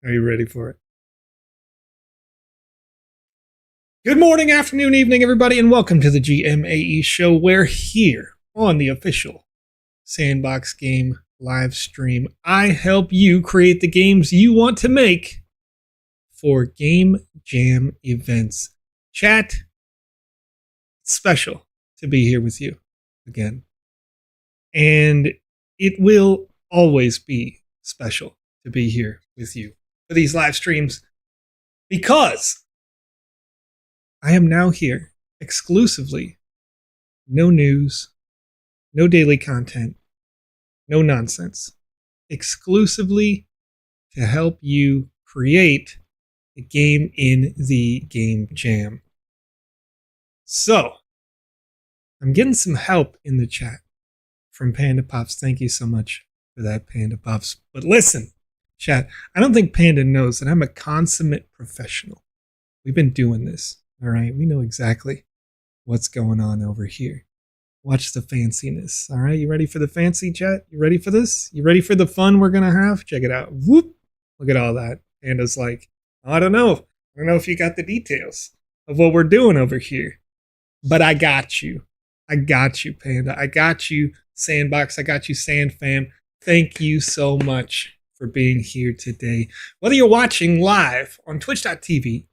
Are you ready for it? Good morning, afternoon, evening, everybody, and welcome to the GMAE show. We're here on the official Sandbox Game live stream. I help you create the games you want to make for Game Jam events. Chat, it's special to be here with you again. And it will always be special to be here with you for these live streams because I am now here exclusively. No news, no daily content, no nonsense. Exclusively to help you create a game in the Game Jam. So, I'm getting some help in the chat from PandaPops. Thank you so much for that, PandaPops. But listen, chat, I don't think Panda knows that I'm a consummate professional. We've been doing this. All right, we know exactly what's going on over here. Watch the fanciness. All right, you ready for the fancy, chat? You ready for this? You ready for the fun we're going to have? Check it out. Whoop. Look at all that. Panda's like, I don't know. I don't know if you got the details of what we're doing over here. But I got you. I got you, Panda. I got you, Sandbox. I got you, SandFam. Thank you so much for being here today. Whether you're watching live on twitch.tv,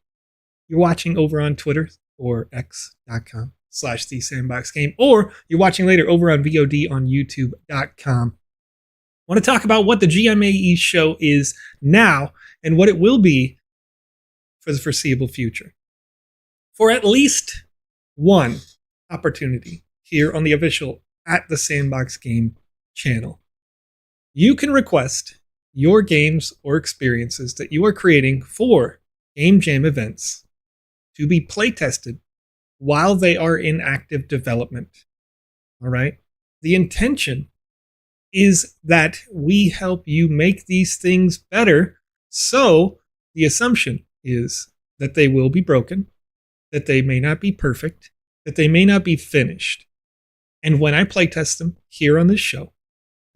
you're watching over on Twitter or x.com/the Sandbox Game, or you're watching later over on VOD on youtube.com. I want to talk about what the GMAE show is now and what it will be for the foreseeable future. For at least one opportunity here on the official at the Sandbox Game channel, you can request your games or experiences that you are creating for Game Jam events to be playtested while they are in active development. All right? The intention is that we help you make these things better, so the assumption is that they will be broken, that they may not be perfect, that they may not be finished. And when I playtest them here on this show,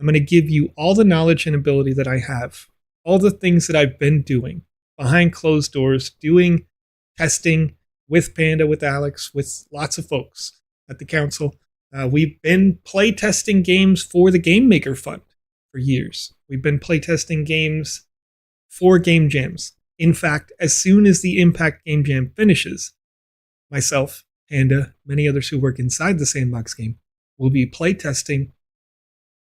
I'm going to give you all the knowledge and ability that I have, all the things that I've been doing behind closed doors, doing testing with Panda, with Alex, with lots of folks at the council. We've been playtesting games for the Game Maker Fund for years. We've been playtesting games for Game Jams. In fact, as soon as the Impact Game Jam finishes, myself, Panda, many others who work inside the Sandbox Game will be playtesting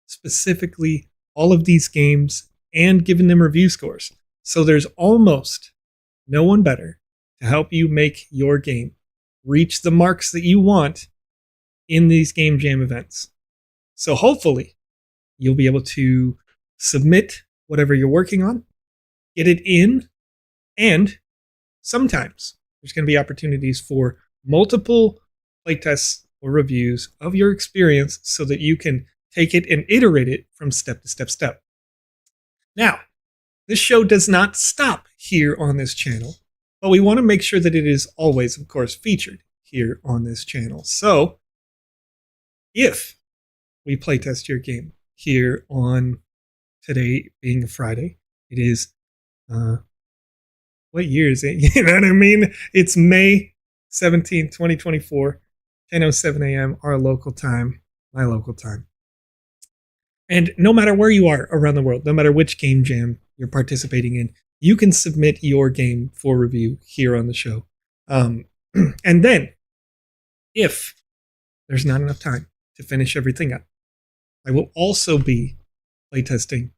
specifically all of these games and giving them review scores. So there's almost no one better to help you make your game reach the marks that you want in these Game Jam events. So hopefully you'll be able to submit whatever you're working on, get it in, and sometimes there's going to be opportunities for multiple playtests or reviews of your experience so that you can take it and iterate it from step to step. Now, this show does not stop here on this channel, but we want to make sure that it is always, of course, featured here on this channel. So, if we playtest your game here on today being a Friday, it is, what year is it? You know what I mean? It's May 17th, 2024, 10:07 a.m., our local time, my local time. And no matter where you are around the world, no matter which Game Jam you're participating in, you can submit your game for review here on the show. And then, if there's not enough time to finish everything up, I will also be playtesting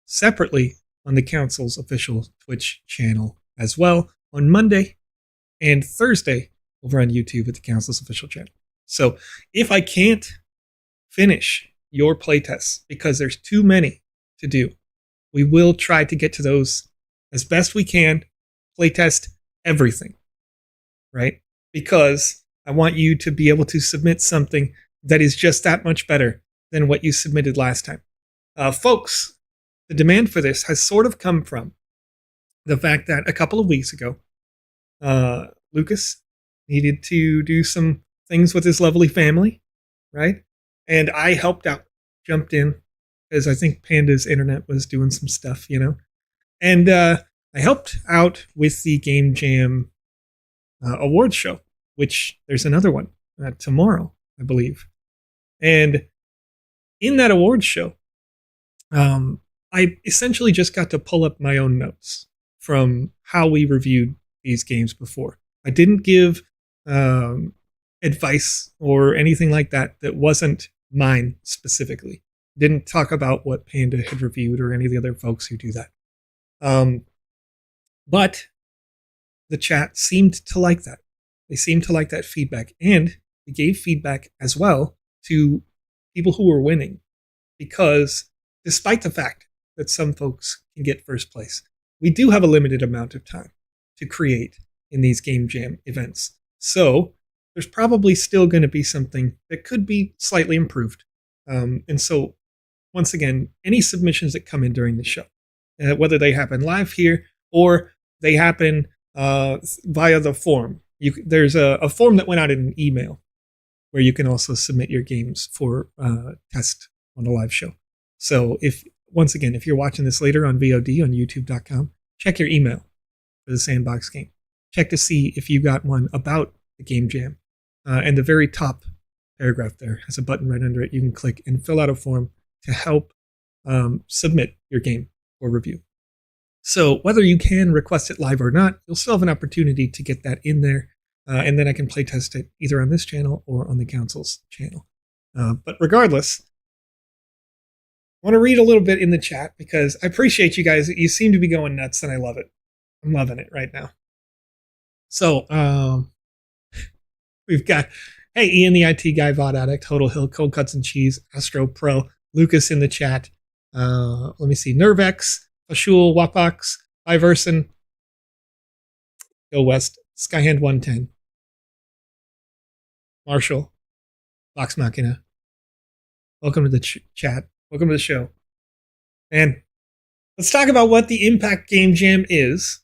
separately on the Council's official Twitch channel as well on Monday and Thursday over on YouTube at the Council's official channel. So if I can't finish your playtests because there's too many to do, we will try to get to those as best we can, playtest everything, right? Because I want you to be able to submit something that is just that much better than what you submitted last time. Folks, the demand for this has sort of come from the fact that a couple of weeks ago, Lucas needed to do some things with his lovely family, right? And I helped out, jumped in, because I think Panda's internet was doing some stuff, you know? And I helped out with the Game Jam awards show, which there's another one tomorrow, I believe. And in that awards show, I essentially just got to pull up my own notes from how we reviewed these games before. I didn't give advice or anything like that that wasn't mine specifically. Didn't talk about what Panda had reviewed or any of the other folks who do that. But the chat seemed to like that. They seemed to like that feedback. And they gave feedback as well to people who were winning. Because despite the fact that some folks can get first place, we do have a limited amount of time to create in these Game Jam events. So there's probably still going to be something that could be slightly improved. And so, once again, any submissions that come in during the show, whether they happen live here or they happen via the form, there's a form that went out in an email where you can also submit your games for test on a live show. So once again, if you're watching this later on VOD on youtube.com, check your email for the Sandbox game. Check to see if you got one about the Game Jam. And the very top paragraph there has a button right under it. You can click and fill out a form to help submit your game for review. So whether you can request it live or not, you'll still have an opportunity to get that in there. And then I can play test it either on this channel or on the council's channel. But regardless, I want to read a little bit in the chat because I appreciate you guys. You seem to be going nuts and I love it. I'm loving it right now. So we've got, hey, Ian, the IT guy, VOD Addict, Total Hill, Cold Cuts and Cheese, Astro Pro, Lucas in the chat. Let me see, Nervex, Fashul, Wapox, Iverson, Go West, Skyhand 110, Marshall, Vox Machina. Welcome to the chat. Welcome to the show. And let's talk about what the Impact Game Jam is,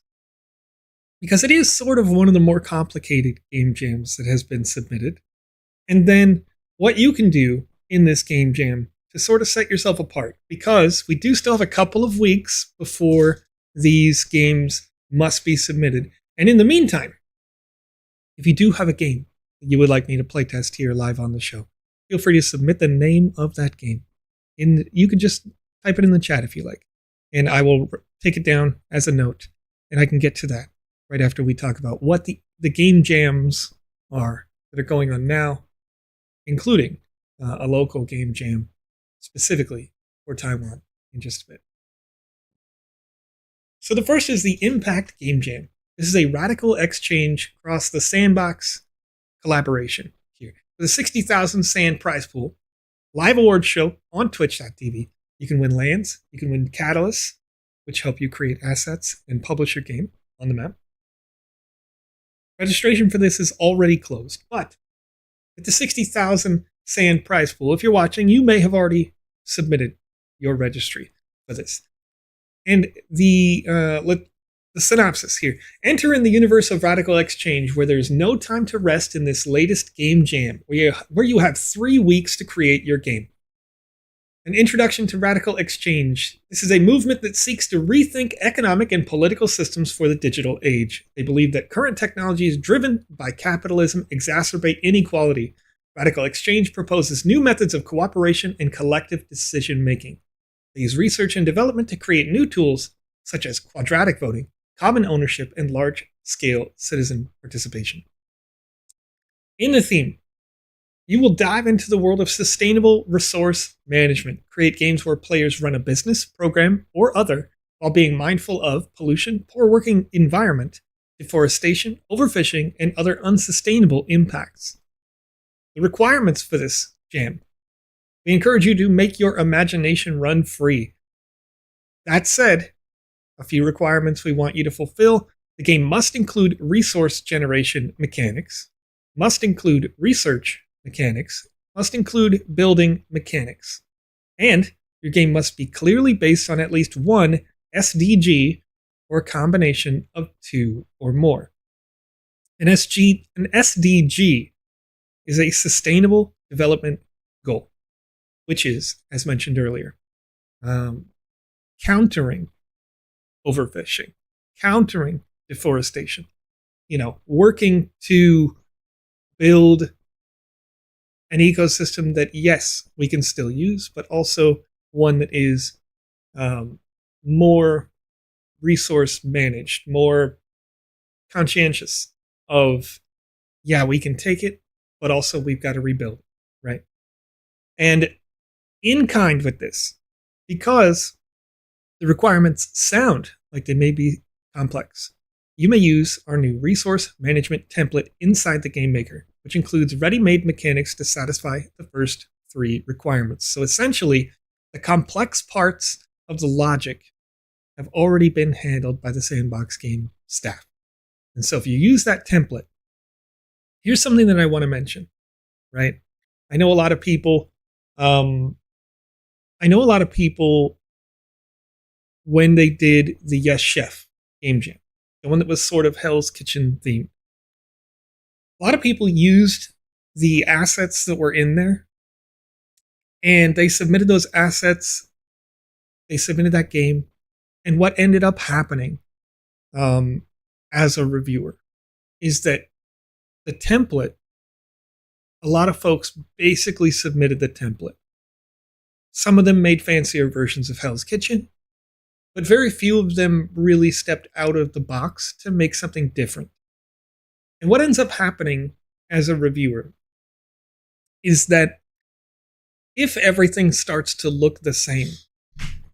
because it is sort of one of the more complicated game jams that has been submitted. And then what you can do in this game jam to sort of set yourself apart, because we do still have a couple of weeks before these games must be submitted. And in the meantime, if you do have a game that you would like me to playtest here live on the show, feel free to submit the name of that game. You can just type it in the chat if you like, and I will take it down as a note, and I can get to that right after we talk about what the game jams are that are going on now, including a local game jam specifically for Taiwan in just a bit. So the first is the Impact Game Jam. This is a radical exchange across the Sandbox collaboration here. For the 60,000 Sand prize pool, live award show on twitch.tv. You can win lands, you can win catalysts, which help you create assets and publish your game on the map. Registration for this is already closed, but with the 60,000 Sand prize pool, if you're watching, you may have already submitted your registry for this. And the synopsis here. Enter in the universe of Radical Exchange, where there's no time to rest in this latest game jam, where you have 3 weeks to create your game. An introduction to Radical Exchange. This is a movement that seeks to rethink economic and political systems for the digital age. They believe that current technologies driven by capitalism exacerbate inequality. Radical Exchange proposes new methods of cooperation and collective decision-making. They use research and development to create new tools such as quadratic voting, common ownership, and large-scale citizen participation. In the theme, you will dive into the world of sustainable resource management, create games where players run a business, program, or other while being mindful of pollution, poor working environment, deforestation, overfishing, and other unsustainable impacts. The requirements for this jam. We encourage you to make your imagination run free. That said, a few requirements we want you to fulfill. The game must include resource generation mechanics, must include research mechanics, must include building mechanics, and your game must be clearly based on at least one SDG or a combination of 2 or more. An SDG is a sustainable development goal, which is, as mentioned earlier, countering overfishing, countering deforestation, working to build an ecosystem that, yes, we can still use, but also one that is more resource managed, more conscientious of, yeah, we can take it, but also we've got to rebuild, right? And in kind with this, because the requirements sound like they may be complex, you may use our new resource management template inside the Game Maker, which includes ready-made mechanics to satisfy the first 3 requirements. So essentially, the complex parts of the logic have already been handled by the Sandbox game staff. And so if you use that template, here's something that I want to mention, right? I know a lot of people, when they did the Yes Chef game jam, the one that was sort of Hell's Kitchen themed, a lot of people used the assets that were in there, and they submitted those assets, they submitted that game, and what ended up happening as a reviewer is that the template, a lot of folks basically submitted the template. Some of them made fancier versions of Hell's Kitchen, but very few of them really stepped out of the box to make something different. And what ends up happening as a reviewer is that if everything starts to look the same,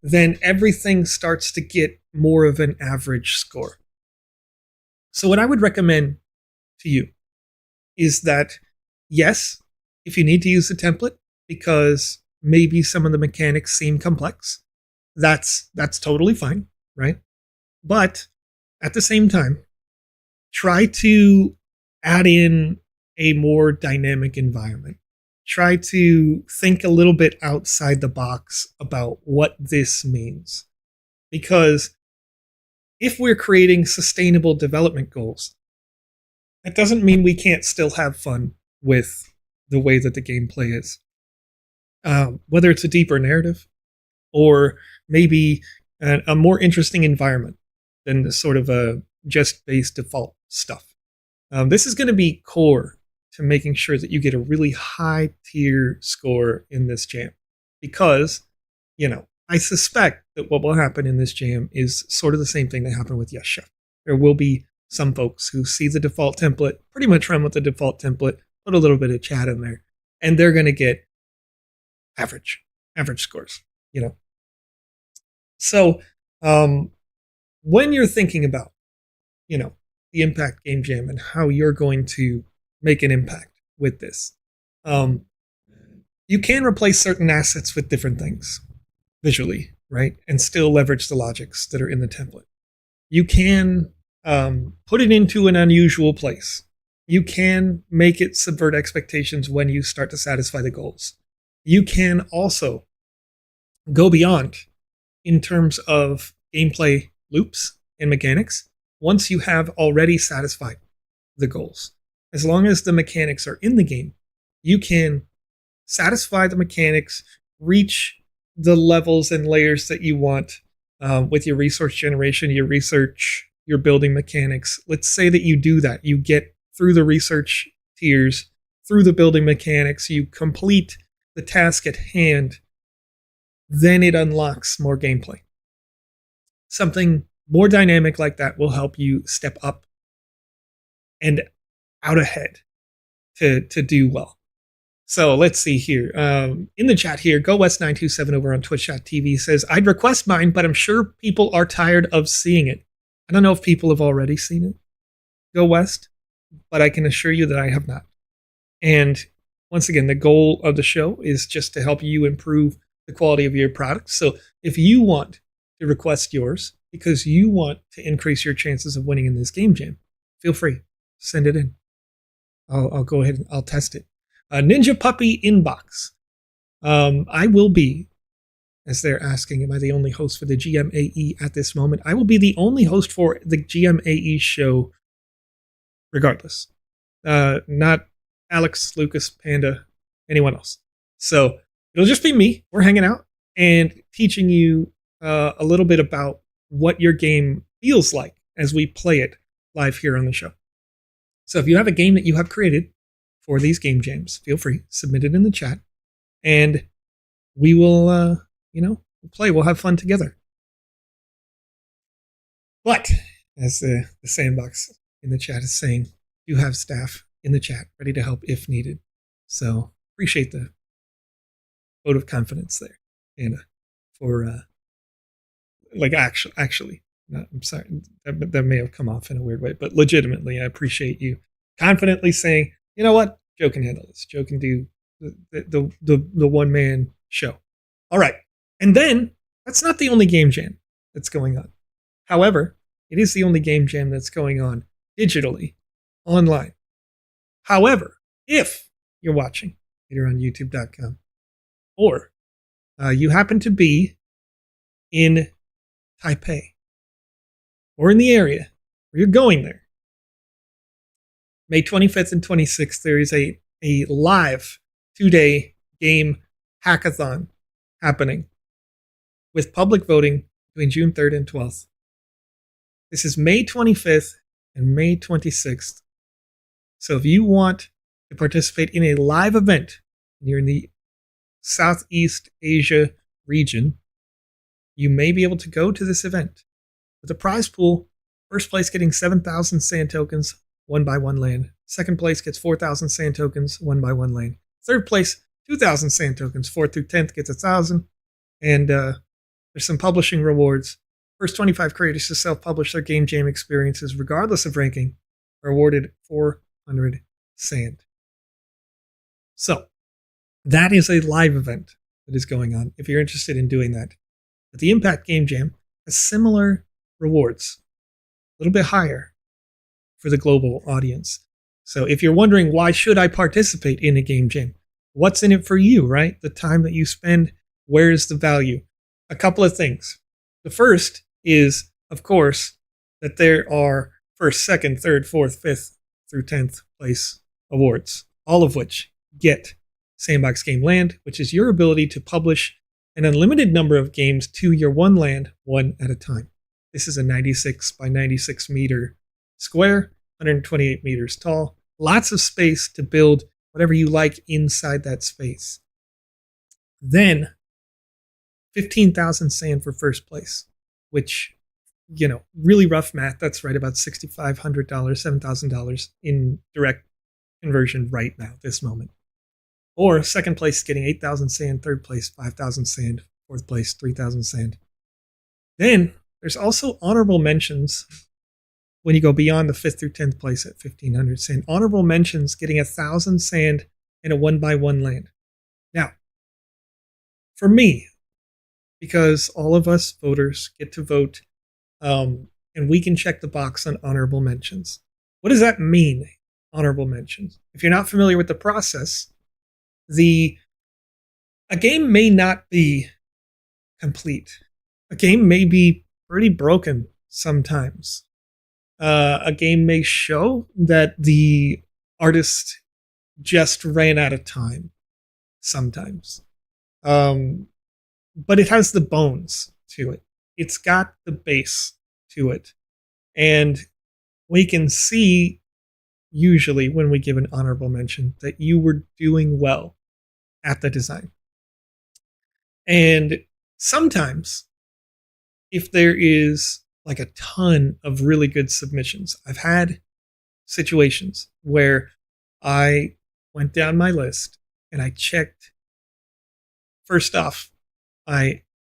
then everything starts to get more of an average score. So what I would recommend to you is that, yes, if you need to use the template because maybe some of the mechanics seem complex, that's totally fine, right? But at the same time, try to add in a more dynamic environment. Try to think a little bit outside the box about what this means. Because if we're creating sustainable development goals, that doesn't mean we can't still have fun with the way that the gameplay is. Whether it's a deeper narrative or maybe a more interesting environment than the sort of a just base default stuff. This is going to be core to making sure that you get a really high tier score in this jam. Because, I suspect that what will happen in this jam is sort of the same thing that happened with Yes Chef. There will be some folks who see the default template, pretty much run with the default template, put a little bit of chat in there, and they're going to get average scores, So, when you're thinking about, the Impact Game Jam and how you're going to make an impact with this, you can replace certain assets with different things visually, right? And still leverage the logics that are in the template. You can put it into an unusual place. You can make it subvert expectations when you start to satisfy the goals. You can also go beyond in terms of gameplay loops and mechanics once you have already satisfied the goals. As long as the mechanics are in the game, you can satisfy the mechanics, reach the levels and layers that you want with your resource generation, your research, your building mechanics. Let's say that you do that. You get through the research tiers, through the building mechanics, you complete the task at hand, then it unlocks more gameplay. Something more dynamic like that will help you step up and out ahead to do well. So let's see here. In the chat here, GoWest927 over on Twitch.tv says, I'd request mine, but I'm sure people are tired of seeing it. I don't know if people have already seen it, Go West, but I can assure you that I have not. And once again, the goal of the show is just to help you improve the quality of your products. So if you want to request yours because you want to increase your chances of winning in this game jam, feel free. Send it in. I'll go ahead and I'll test it. Ninja Puppy Inbox. I will be, as they're asking, am I the only host for the GMAE at this moment? I will be the only host for the GMAE show regardless. Not Alex, Lucas, Panda, anyone else. So it'll just be me. We're hanging out and teaching you a little bit about what your game feels like as we play it live here on the show. So if you have a game that you have created for these game jams, feel free, submit it in the chat, and we will, play. We'll have fun together. But as the Sandbox in the chat is saying, you have staff in the chat ready to help if needed. So appreciate the vote of confidence there, Anna, for actually. I'm sorry, that may have come off in a weird way, but legitimately, I appreciate you confidently saying, you know what, Joe can handle this. Joe can do the one-man show. All right. And then, that's not the only game jam that's going on. However, it is the only game jam that's going on digitally, online. However, if you're watching either on youtube.com or you happen to be in Taipei or in the area, or you're going there, May 25th and 26th, there is a live 2-day game hackathon happening with public voting between June 3rd and 12th. This is May 25th and May 26th. So if you want to participate in a live event, and you're in the Southeast Asia region, you may be able to go to this event. With a prize pool, first place getting 7,000 sand tokens, 1 by 1 land. Second place gets 4,000 sand tokens, 1 by 1 land. Third place, 2,000 sand tokens. 4th through 10th gets 1,000. And there's some publishing rewards. First 25 creators to self-publish their game jam experiences, regardless of ranking, are awarded 400 sand. So, that is a live event that is going on, if you're interested in doing that. But the Impact Game Jam has similar rewards, a little bit higher for the global audience. So if you're wondering, why should I participate in a game jam? What's in it for you, right? The time that you spend, where is the value? A couple of things. The first is, of course, that there are first, second, third, fourth, fifth through 10th place awards, all of which get Sandbox Game Land, which is your ability to publish an unlimited number of games to your one land, one at a time. This is a 96 by 96 meter square, 128 meters tall. Lots of space to build whatever you like inside that space. Then, 15,000 sand for first place, which, really rough math, that's right about $6,500, $7,000 in direct conversion right now, this moment. Or second place getting 8,000 sand, third place 5,000 sand, fourth place 3,000 sand. Then there's also honorable mentions when you go beyond the 5th through 10th place at 1,500 sand. Honorable mentions getting 1,000 sand and a 1 by 1 land. Now, for me, because all of us voters get to vote, and we can check the box on honorable mentions. What does that mean, honorable mentions? If you're not familiar with the process, a game may not be complete. A game may be pretty broken sometimes. A game may show that the artist just ran out of time sometimes. But it has the bones to it. It's got the base to it. And we can see, usually when we give an honorable mention, that you were doing well at the design. And sometimes, if there is like a ton of really good submissions, I've had situations where I went down my list and I checked. First off,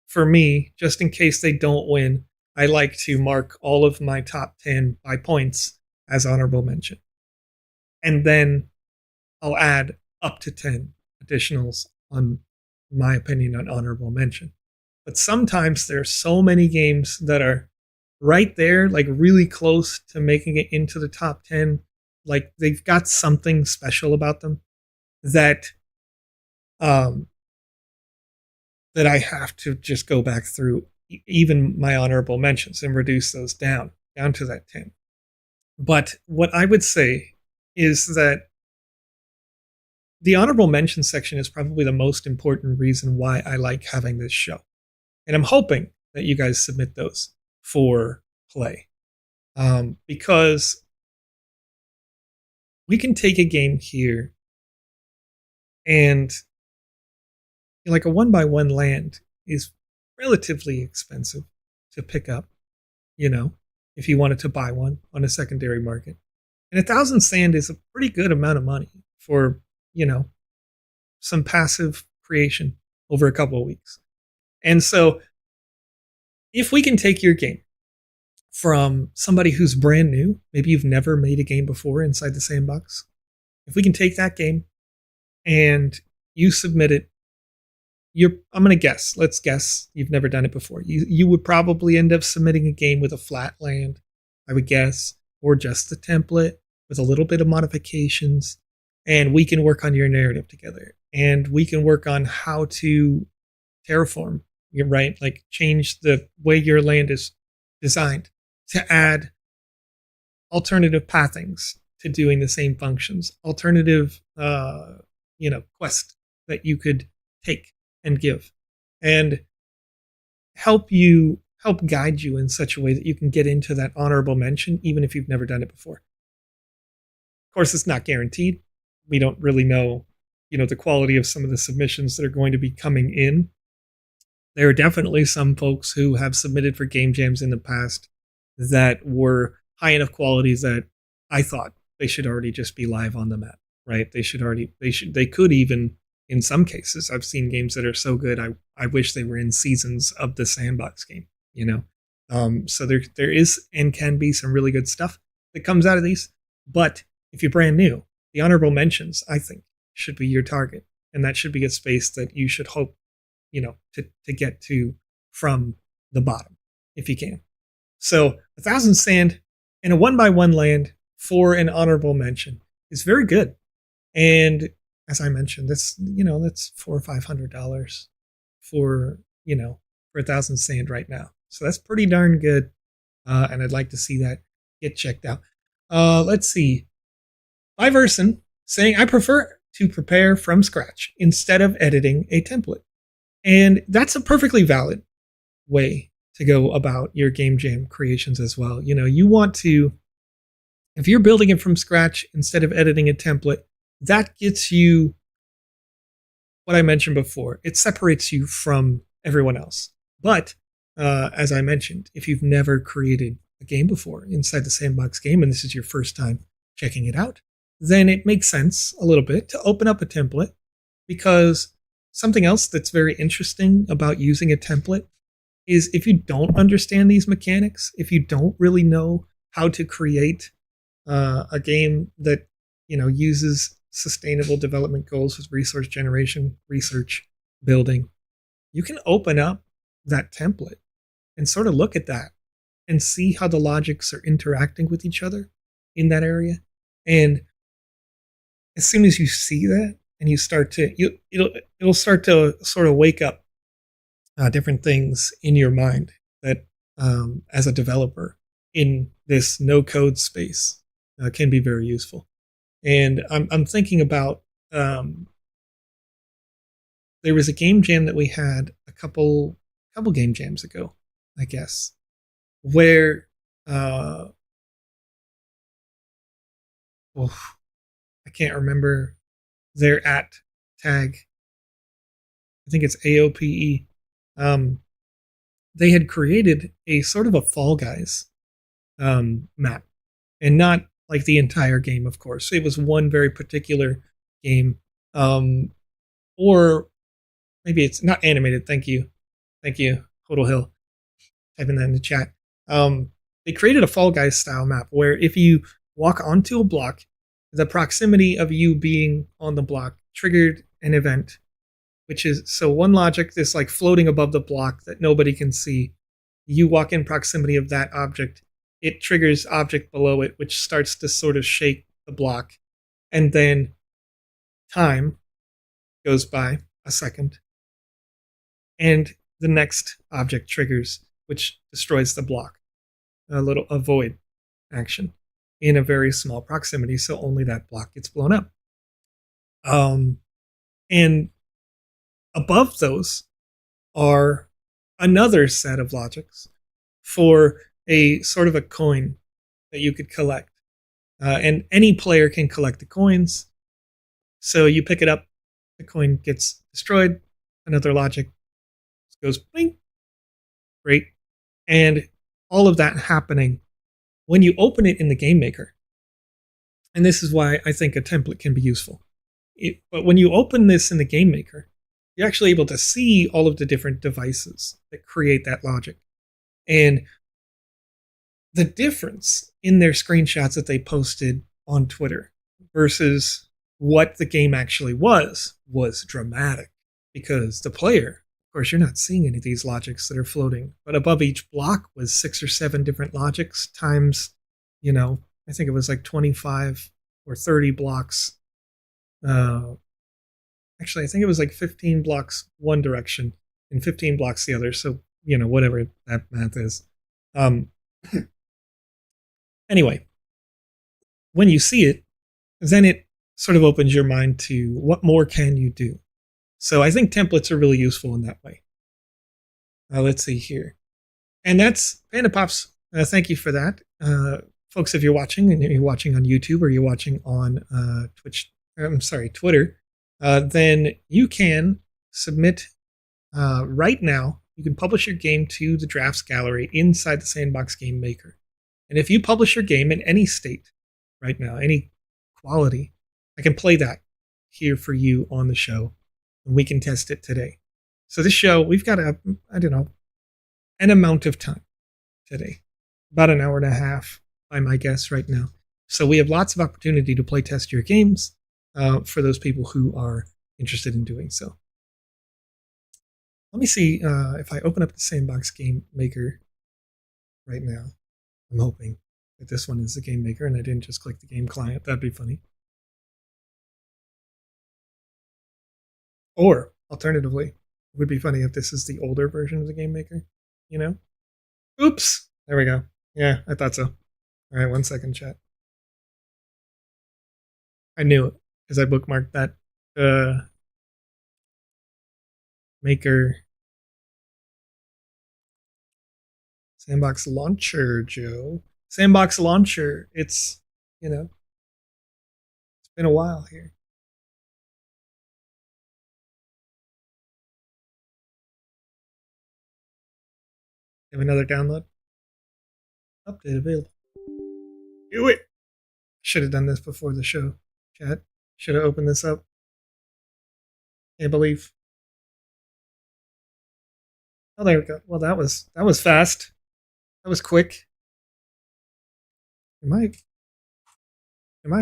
for me, just in case they don't win, I like to mark all of my top 10 by points as honorable mention. And then I'll add up to 10 additionals on my opinion on honorable mention. But sometimes there are so many games that are right there, like really close to making it into the top 10. Like they've got something special about them that that I have to just go back through even my honorable mentions and reduce those down to that 10. But what I would say is that the honorable mention section is probably the most important reason why I like having this show. And I'm hoping that you guys submit those for play. because we can take a game here and like a 1x1 land is relatively expensive to pick up, you know, if you wanted to buy one on a secondary market. And 1,000 sand is a pretty good amount of money for, you know, some passive creation over a couple of weeks. And so if we can take your game from somebody who's brand new, maybe you've never made a game before inside the sandbox, if we can take that game and you submit it, I'm going to guess, let's guess you've never done it before. You would probably end up submitting a game with a flat land, I would guess, or just the template with a little bit of modifications. And we can work on your narrative together. And we can work on how to terraform, right? Like change the way your land is designed to add alternative pathings to doing the same functions, alternative, quest that you could take and give, and help guide you in such a way that you can get into that honorable mention, even if you've never done it before. Of course, it's not guaranteed. We don't really know, the quality of some of the submissions that are going to be coming in. There are definitely some folks who have submitted for game jams in the past that were high enough qualities that I thought they should already just be live on the map, right? They could even, in some cases, I've seen games that are so good, I wish they were in seasons of the sandbox game, So there is and can be some really good stuff that comes out of these. But if you're brand new, the honorable mentions, I think, should be your target. And that should be a space that you should hope, to get to from the bottom, if you can. So 1,000 sand and a 1x1 land for an honorable mention is very good. And as I mentioned, that's $400 or $500 for 1,000 sand right now. So that's pretty darn good. And I'd like to see that get checked out. Let's see. Iverson saying, I prefer to prepare from scratch instead of editing a template. And that's a perfectly valid way to go about your game jam creations as well. You want to, if you're building it from scratch instead of editing a template, that gets you what I mentioned before. It separates you from everyone else. But as I mentioned, if you've never created a game before inside the Sandbox game, and this is your first time checking it out, then it makes sense a little bit to open up a template, because something else that's very interesting about using a template is if you don't understand these mechanics, if you don't really know how to create a game that uses sustainable development goals with resource generation, research, building, you can open up that template and sort of look at that and see how the logics are interacting with each other in that area. And as soon as you see that, and you start to, it'll start to sort of wake up different things in your mind that, as a developer in this no-code space, can be very useful. And I'm thinking about, there was a game jam that we had a couple game jams ago, I guess, where I can't remember their at tag. I think it's AOPE. They had created a sort of a Fall Guys map, and not like the entire game, of course. It was one very particular game, or maybe it's not animated. Thank you, Hodel Hill, typing that in the chat. They created a Fall Guys style map where if you walk onto a block, the proximity of you being on the block triggered an event, which is, so one logic is like floating above the block that nobody can see. You walk in proximity of that object, it triggers object below it, which starts to sort of shake the block. And then time goes by, a second, and the next object triggers, which destroys the block. A void action in a very small proximity, so only that block gets blown up. And above those are another set of logics for a sort of a coin that you could collect. And any player can collect the coins. So you pick it up, the coin gets destroyed, another logic goes bling, great. And all of that happening when you open it in the Game Maker. And this is why I think a template can be useful. But when you open this in the Game Maker, you're actually able to see all of the different devices that create that logic. And the difference in their screenshots that they posted on Twitter versus what the game actually was dramatic. Because the player, of course, you're not seeing any of these logics that are floating, but above each block was 6 or 7 different logics times, I think it was like 25 or 30 blocks. Actually, I think it was like 15 blocks one direction and 15 blocks the other. So, whatever that math is. Anyway, when you see it, then it sort of opens your mind to what more can you do? So I think templates are really useful in that way. Let's see here. And that's PandaPops. Thank you for that. Folks, if you're watching, and you're watching on YouTube or you're watching on Twitter, then you can submit right now. You can publish your game to the drafts gallery inside the Sandbox Game Maker. And if you publish your game in any state right now, any quality, I can play that here for you on the show, and we can test it today. So this show, we've got an amount of time today, about an hour and a half by my guess right now. So we have lots of opportunity to play test your games for those people who are interested in doing so. Let me see if I open up the Sandbox Game Maker right now. I'm hoping that this one is the Game Maker and I didn't just click the game client. That'd be funny. Or, alternatively, it would be funny if this is the older version of the Game Maker, Oops! There we go. Yeah, I thought so. All right, 1 second, chat. I knew it, because I bookmarked that Maker Sandbox Launcher, Joe. Sandbox Launcher, it's been a while here. Have another download. Update available. Do it! Should have done this before the show, chat. Should have opened this up. Can't believe. Oh, there we go. Well, that was fast. That was quick. Am I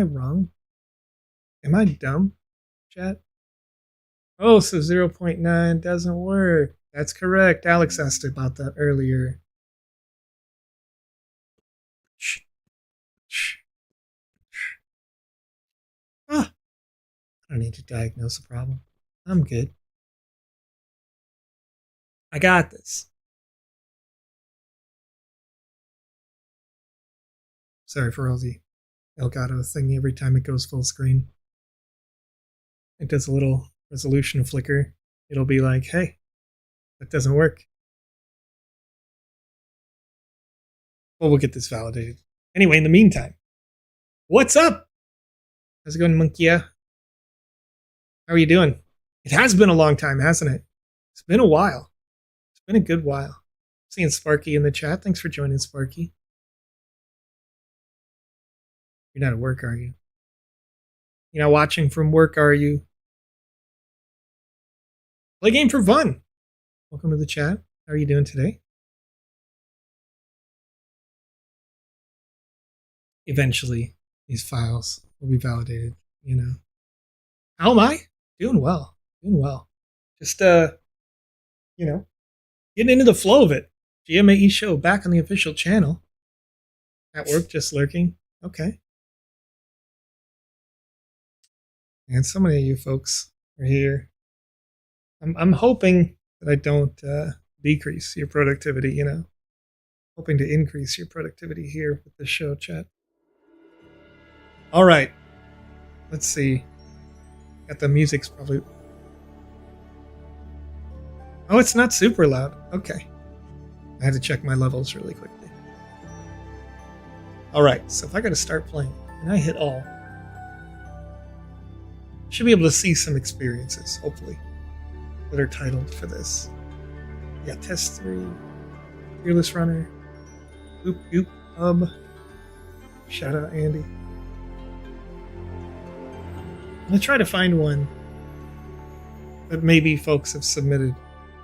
wrong? Am I dumb, chat? Oh, so 0.9 doesn't work. That's correct. Alex asked about that earlier. Ah, I don't need to diagnose a problem. I'm good. I got this. Sorry for all the Elgato thingy every time it goes full screen. It does a little resolution flicker. It'll be like, hey, that doesn't work. Well, we'll get this validated. Anyway, in the meantime, what's up? How's it going, Monkey? How are you doing? It has been a long time, hasn't it? It's been a while. It's been a good while. Seeing Sparky in the chat. Thanks for joining, Sparky. You're not at work, are you? You're not watching from work, are you? Play game for fun. Welcome to the chat. How are you doing today? Eventually, these files will be validated, How am I? Doing well. Just, getting into the flow of it. GMAE show back on the official channel. At work, just lurking. Okay. And so many of you folks are here. I'm hoping that I don't decrease your productivity, Hoping to increase your productivity here with the show, chat. All right. Let's see. Got the music's probably... Oh, it's not super loud. Okay. I had to check my levels really quickly. All right, so if I got to start playing and I hit all, should be able to see some experiences, hopefully, that are titled for this. Yeah, test 3, fearless runner, oop oop hub. Shout out Andy. I'm gonna try to find one that maybe folks have submitted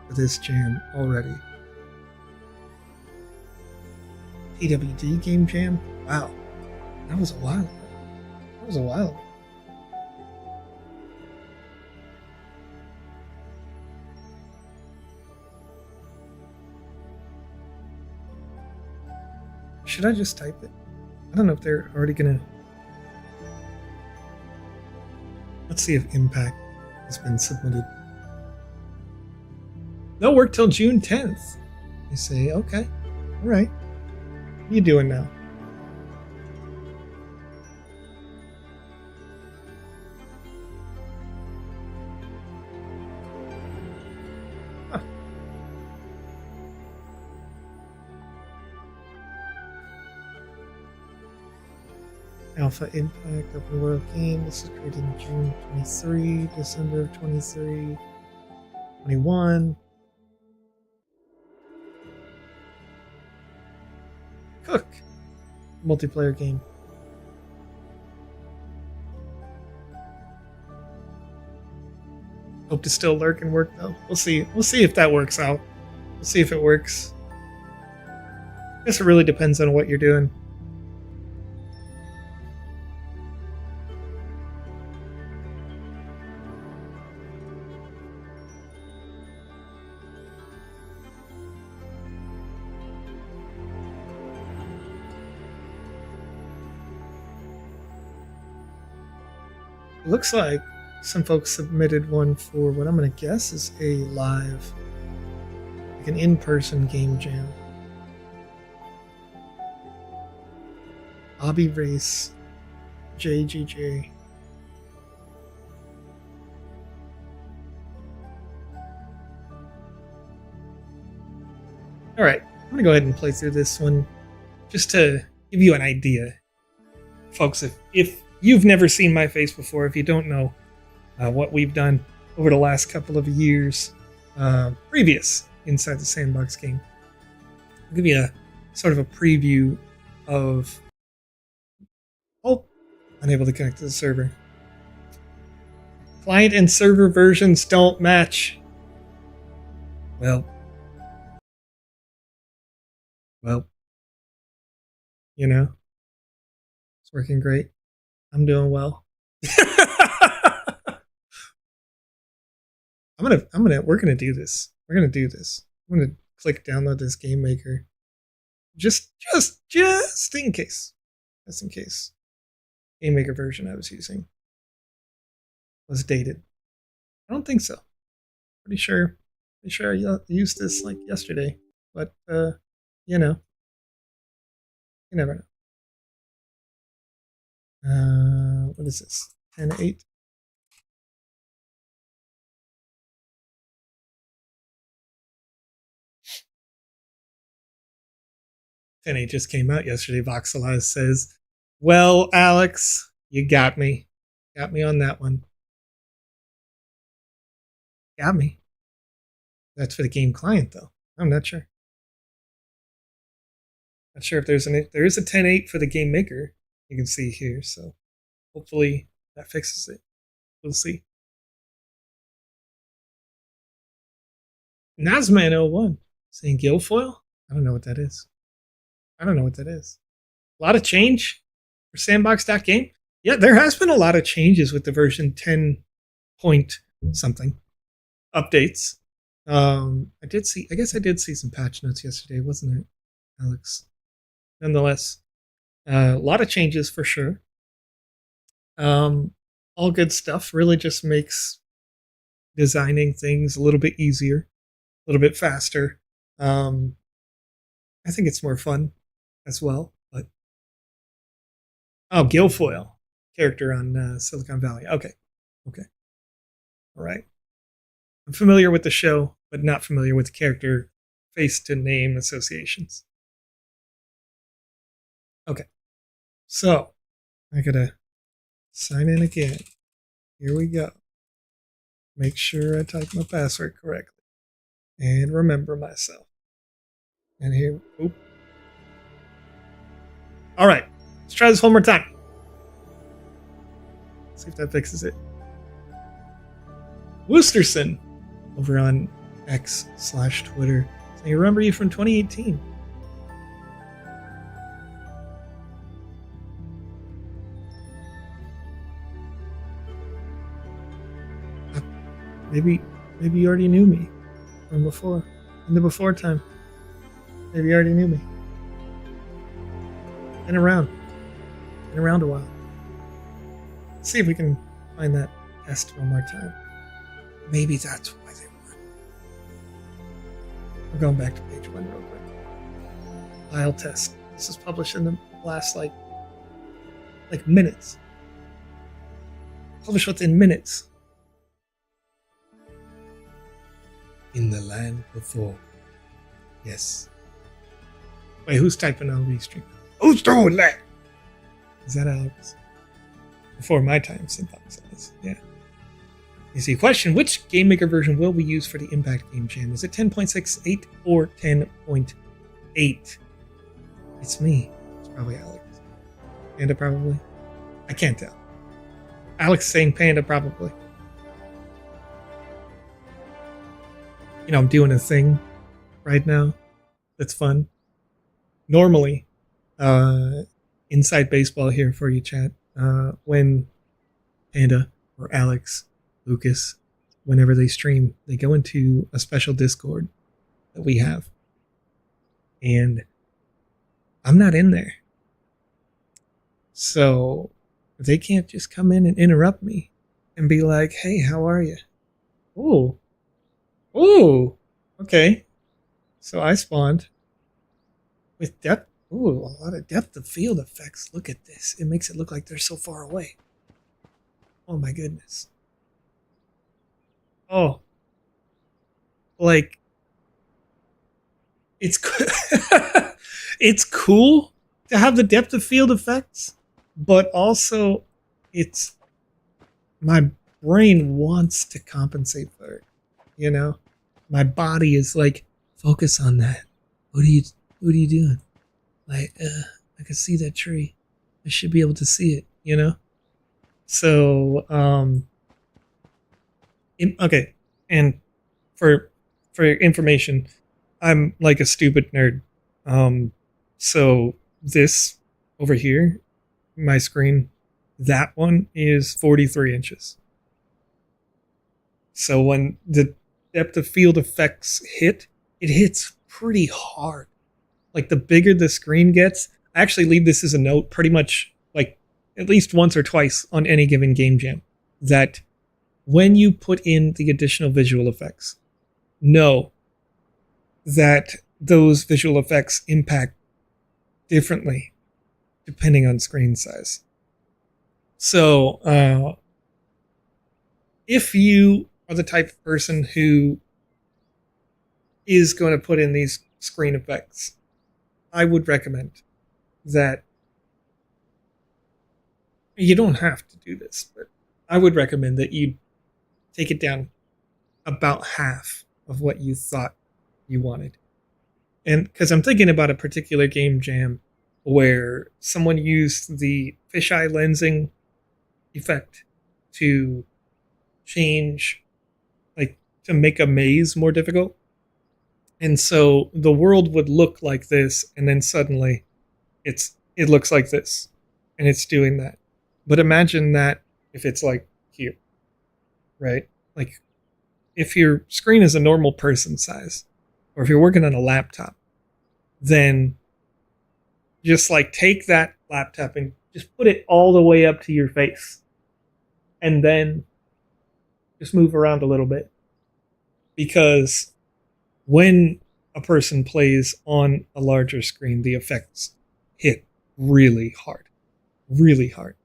for this jam already. PWD Game Jam? Wow. That was a while ago. That was a while ago. Should I just type it? I don't know if they're already gonna... Let's see if Impact has been submitted. No work till June 10th. You say, okay, all right. What are you doing now? Huh. Alpha Impact Open World Game. This is created in June 23, December 23, 21. Cook. Multiplayer game. Hope to still lurk and work though. We'll see. We'll see if that works out. We'll see if it works. I guess it really depends on what you're doing. It looks like some folks submitted one for what I'm going to guess is a live, like an in-person game jam. Hobby Race, JGJ. All right, I'm going to go ahead and play through this one just to give you an idea. Folks, if you've never seen my face before, if you don't know what we've done over the last couple of years previous inside the Sandbox game, I'll give you a sort of a preview of... Oh, unable to connect to the server. Client and server versions don't match. Well, you know, it's working great. I'm doing well. We're gonna do this. We're gonna do this. I'm gonna click download this Game Maker. Just in case. Just in case. Game Maker version I was using was dated. I don't think so. Pretty sure I used this like yesterday. But you know. You never know. What is this? 10.8. It just came out yesterday. VoxEdit says, well, Alex, you got me. Got me on that one. Got me. That's for the game client, though. I'm not sure. Not sure if there is a 10.8 for the Game Maker. You can see here, so hopefully that fixes it. We'll see. Nazman01 saying Guilfoyle? I don't know what that is. A lot of change for Sandbox.game. Yeah, there has been a lot of changes with the version 10 point something updates. I guess I did see some patch notes yesterday, wasn't it, Alex? Nonetheless, a lot of changes for sure. All good stuff. Really just makes designing things a little bit easier, a little bit faster. I think it's more fun as well. But Guilfoyle character on Silicon Valley. Okay. All right. I'm familiar with the show, but not familiar with the character face to name associations. Okay. So, I gotta sign in again. Here we go. Make sure I type my password correctly. And remember myself. And here, oop. All right, let's try this one more time. See if that fixes it. Woosterson over on X/Twitter. So I remember you from 2018. Maybe you already knew me from before, in the before time. Maybe you already knew me. Been around a while. Let's see if we can find that test one more time. Maybe that's why they won. We're going back to page 1 real quick. File test. This is published in the last like minutes. Published within minutes. In the land before. Yes. Wait, who's typing on Restream? Who's doing that? Is that Alex? Before my time, Sandbox says. Yeah. You see, question, which Game Maker version will we use for the Impact Game Jam? Is it 10.68 or 10.8? It's me. It's probably Alex. Panda probably? I can't tell. Alex saying Panda probably. You know, I'm doing a thing right now that's fun. Normally, inside baseball here for you, chat. When Panda or Alex, Lucas, whenever they stream, they go into a special Discord that we have. And I'm not in there. So they can't just come in and interrupt me and be like, hey, how are you? Ooh, okay. So I spawned with depth. Ooh, a lot of depth of field effects. Look at this. It makes it look like they're so far away. Oh my goodness. Oh. Like, it's it's cool to have the depth of field effects, but also it's my brain wants to compensate for it, you know? My body is like, focus on that. What are you doing? Like, I can see that tree. I should be able to see it, you know? So, okay. And for information, I'm like a stupid nerd. So this over here, my screen, that one is 43 inches. So when the depth of field effects hit, it hits pretty hard. Like the bigger the screen gets, I actually leave this as a note pretty much like at least once or twice on any given game jam, that when you put in the additional visual effects, know that those visual effects impact differently depending on screen size. So if you are the type of person who is going to put in these screen effects, I would recommend that you don't have to do this, but I would recommend that you take it down about half of what you thought you wanted. And because I'm thinking about a particular game jam where someone used the fisheye lensing effect to change, like to make a maze more difficult. And so the world would look like this, and then suddenly it looks like this, and it's doing that. But imagine that if it's like here, right? Like if your screen is a normal person size, or if you're working on a laptop, then just like take that laptop and just put it all the way up to your face, and then just move around a little bit. Because when a person plays on a larger screen, the effects hit really hard. Really hard.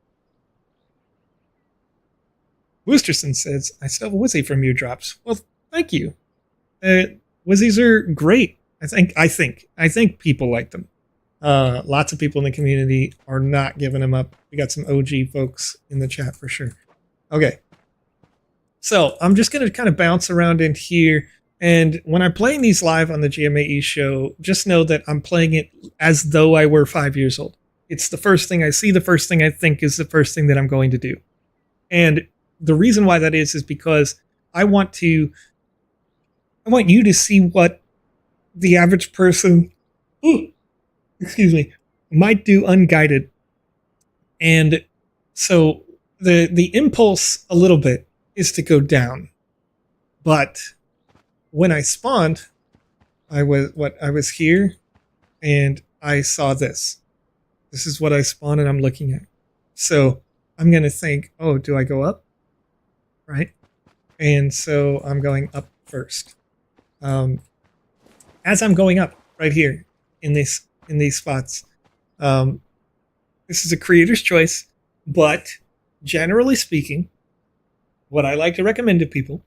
Woosterson says, I still have a Wizzy from you drops. Well, thank you. Wizzies are great. I think people like them. Lots of people in the community are not giving them up. We got some OG folks in the chat for sure. Okay. So I'm just going to kind of bounce around in here. And when I'm playing these live on the GMAE show, just know that I'm playing it as though I were 5 years old. It's the first thing I see, the first thing I think is the first thing that I'm going to do. And the reason why that is because I want you to see what the average person, might do unguided. And so the impulse a little bit is to go down. But when I spawned, I was here and I saw this. This is what I spawned and I'm looking at. So I'm going to think, oh, do I go up? Right? And so I'm going up first. As I'm going up right here in these spots, this is a creator's choice, but generally speaking, what I like to recommend to people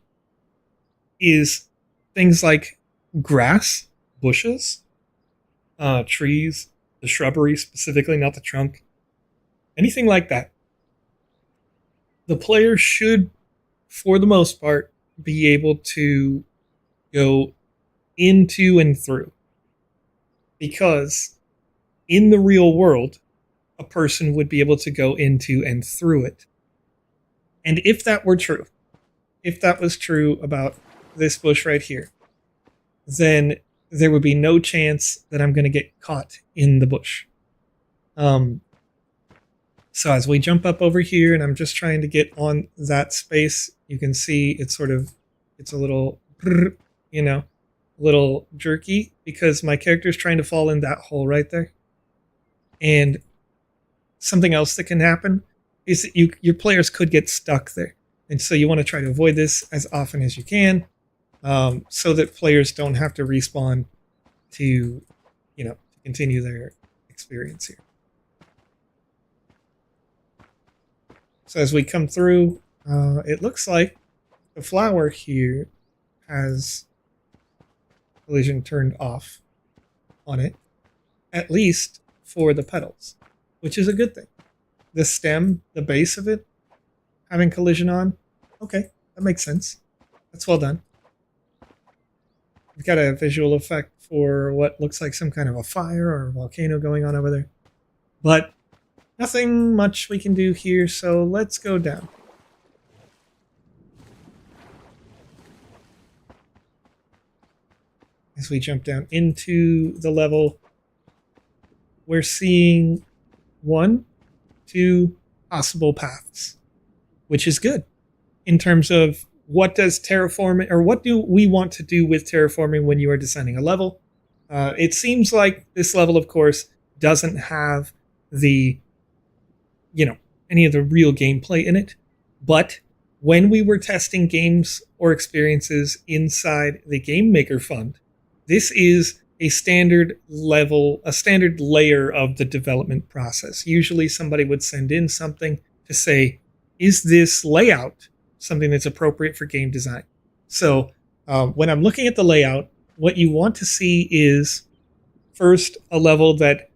is things like grass, bushes, trees, the shrubbery specifically, not the trunk, anything like that. The player should, for the most part, be able to go into and through. Because in the real world, a person would be able to go into and through it. And if that were true, if that was true about this bush right here, then there would be no chance that I'm going to get caught in the bush. So as we jump up over here, and I'm just trying to get on that space, you can see it's a little, little jerky because my character's trying to fall in that hole right there. And something else that can happen is that your players could get stuck there. And so you want to try to avoid this as often as you can, so that players don't have to respawn to continue their experience here. So as we come through, it looks like the flower here has collision turned off on it, at least for the petals, which is a good thing. The stem, the base of it, having collision on, okay, that makes sense. That's well done. We've got a visual effect for what looks like some kind of a fire or a volcano going on over there. But nothing much we can do here, so let's go down. As we jump down into the level, we're seeing 1, 2 possible paths, which is good in terms of what does terraforming, or what do we want to do with terraforming when you are designing a level. It seems like this level, of course, doesn't have the, any of the real gameplay in it. But when we were testing games or experiences inside the Game Maker Fund, this is a standard level, a standard layer of the development process. Usually somebody would send in something to say, is this layout something that's appropriate for game design? So when I'm looking at the layout, what you want to see is, first, a level that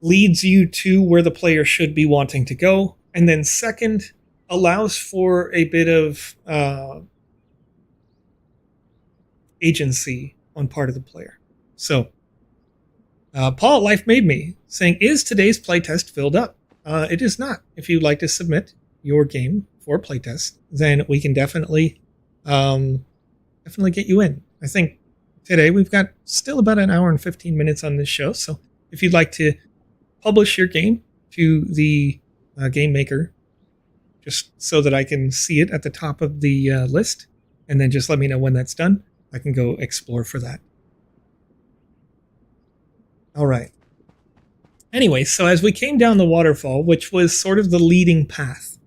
leads you to where the player should be wanting to go. And then second, allows for a bit of agency on part of the player. So, Paul, Life Made Me, saying, is today's playtest filled up? It is not. If you'd like to submit your game for playtest, then we can definitely get you in. I think today we've got still about an hour and 15 minutes on this show. So if you'd like to publish your game to the Game Maker, just so that I can see it at the top of the list, and then just let me know when that's done, I can go explore for that. All right. Anyway, so as we came down the waterfall, which was sort of the leading path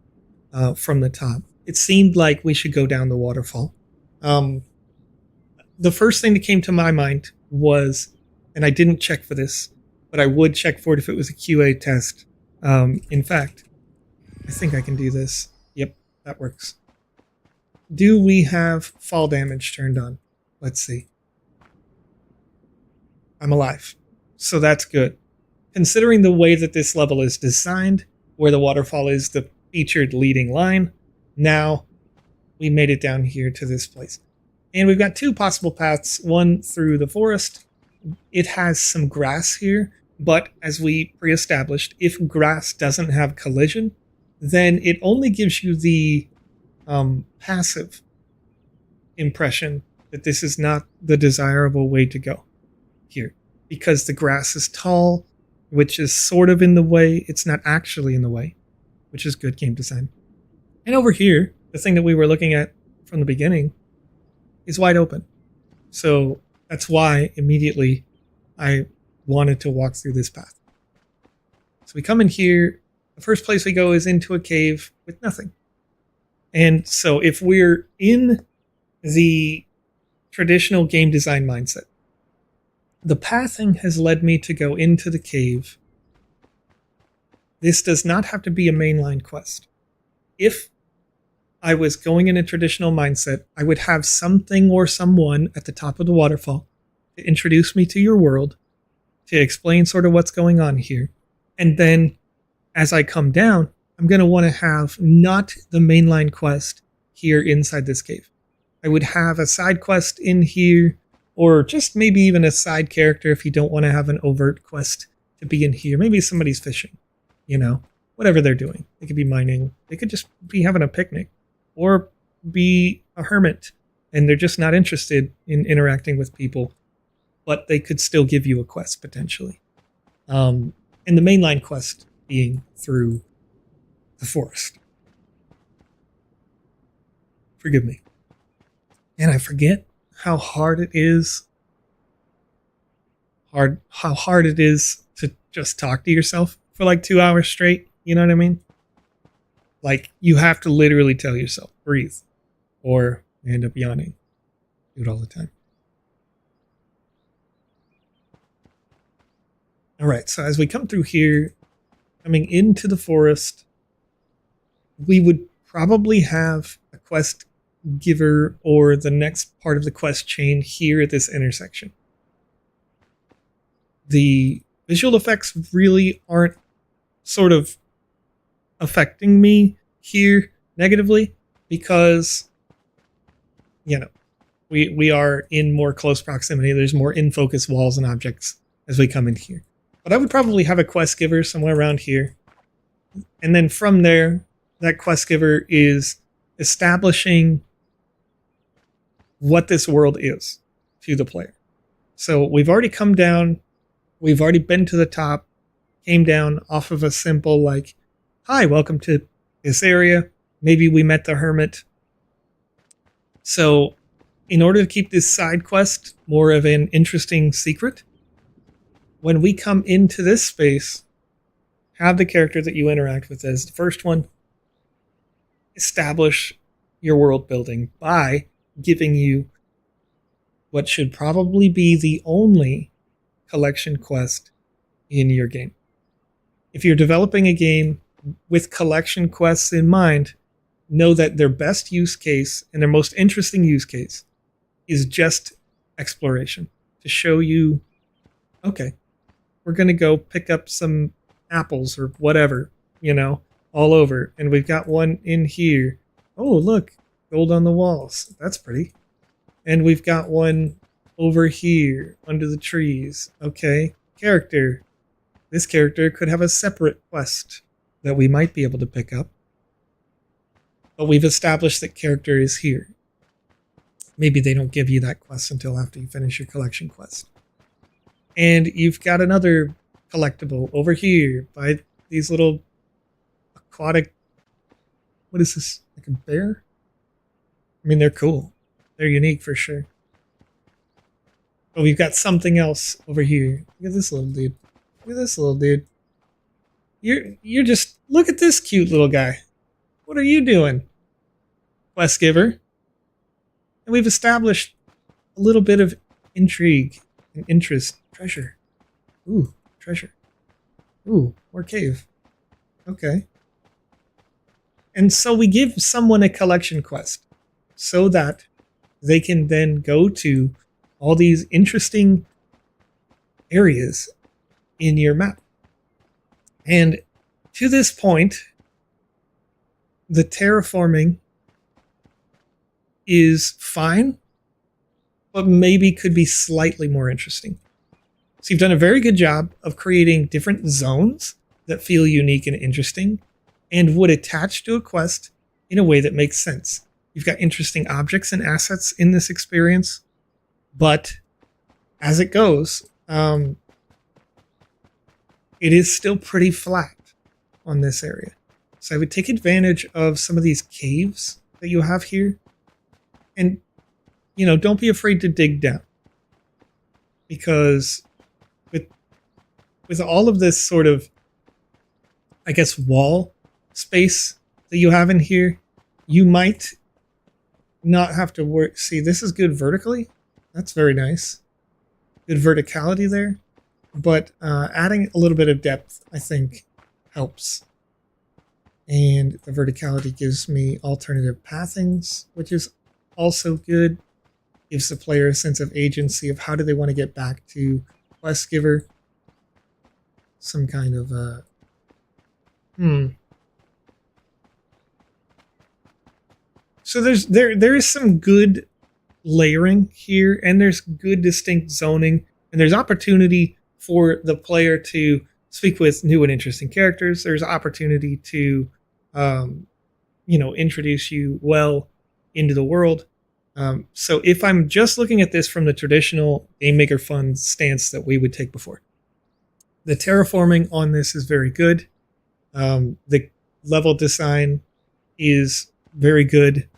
from the top, it seemed like we should go down the waterfall. The first thing that came to my mind was, and I didn't check for this, but I would check for it if it was a QA test. In fact, I think I can do this. Yep, that works. Do we have fall damage turned on? Let's see. I'm alive. So that's good. considering the way that this level is designed, where the waterfall is the featured leading line, now we made it down here to this place. And we've got two possible paths, one through the forest. It has some grass here, but as we pre-established, if grass doesn't have collision, then it only gives you the passive impression that this is not the desirable way to go here, because the grass is tall, which is sort of in the way. It's not actually in the way, which is good game design. And over here, the thing that we were looking at from the beginning is wide open. So that's why immediately I wanted to walk through this path. So we come in here. The first place we go is into a cave with nothing. And so if we're in the traditional game design mindset, the pathing has led me to go into the cave. This does not have to be a mainline quest. If I was going in a traditional mindset, I would have something or someone at the top of the waterfall to introduce me to your world, to explain sort of what's going on here. And then as I come down, I'm going to want to have not the mainline quest here inside this cave. I would have a side quest in here, or just maybe even a side character if you don't want to have an overt quest to be in here. Maybe somebody's fishing, whatever they're doing. They could be mining. They could just be having a picnic, or be a hermit, and they're just not interested in interacting with people, but they could still give you a quest potentially. And the mainline quest being through the forest. Forgive me. And I forget how hard it is. How hard it is to just talk to yourself for like 2 hours straight. You know what I mean? Like, you have to literally tell yourself, breathe, or you end up yawning. Do it all the time. All right, so as we come through here, coming into the forest, we would probably have a quest giver or the next part of the quest chain here at this intersection. The visual effects really aren't sort of affecting me here negatively because, we are in more close proximity. There's more in-focus walls and objects as we come in here. But I would probably have a quest giver somewhere around here. And then from there, that quest giver is establishing what this world is to the player. So we've already come down. We've already been to the top, came down off of a simple like, hi, welcome to this area. Maybe we met the hermit. So in order to keep this side quest more of an interesting secret, when we come into this space, have the character that you interact with as the first one, establish your world building by giving you what should probably be the only collection quest in your game. If you're developing a game with collection quests in mind, know that their best use case and their most interesting use case is just exploration, to show you, okay, we're going to go pick up some apples or whatever, all over. And we've got one in here. Oh, look, gold on the walls. That's pretty. And we've got one over here under the trees. Okay, character. This character could have a separate quest that we might be able to pick up. But we've established that character is here. Maybe they don't give you that quest until after you finish your collection quest. And you've got another collectible over here by these little aquatic... What is this? Like a bear? I mean, they're cool. They're unique for sure. But we've got something else over here. Look at this little dude. Look at this little dude. You're just... Look at this cute little guy. What are you doing? Quest giver. And we've established a little bit of intrigue and interest. Treasure. Ooh, treasure. Ooh, more cave. Okay. And so we give someone a collection quest so that they can then go to all these interesting areas in your map. And to this point, the terraforming is fine, but maybe could be slightly more interesting. So you've done a very good job of creating different zones that feel unique and interesting and would attach to a quest in a way that makes sense. You've got interesting objects and assets in this experience, but as it goes, it is still pretty flat on this area. So I would take advantage of some of these caves that you have here. And, don't be afraid to dig down. Because with all of this sort of, I guess, wall space that you have in here, you might not have to work. See, this is good vertically. That's very nice. Good verticality there. But adding a little bit of depth, I think, helps. And the verticality gives me alternative pathings, which is also good. Gives the player a sense of agency of how do they want to get back to quest giver. Some kind of So there is some good layering here, and there's good distinct zoning, and there's opportunity for the player to speak with new and interesting characters. There's opportunity to introduce you well into the world. So if I'm just looking at this from the traditional Game Maker Fun stance that we would take before, the terraforming on this is very good. The level design is very good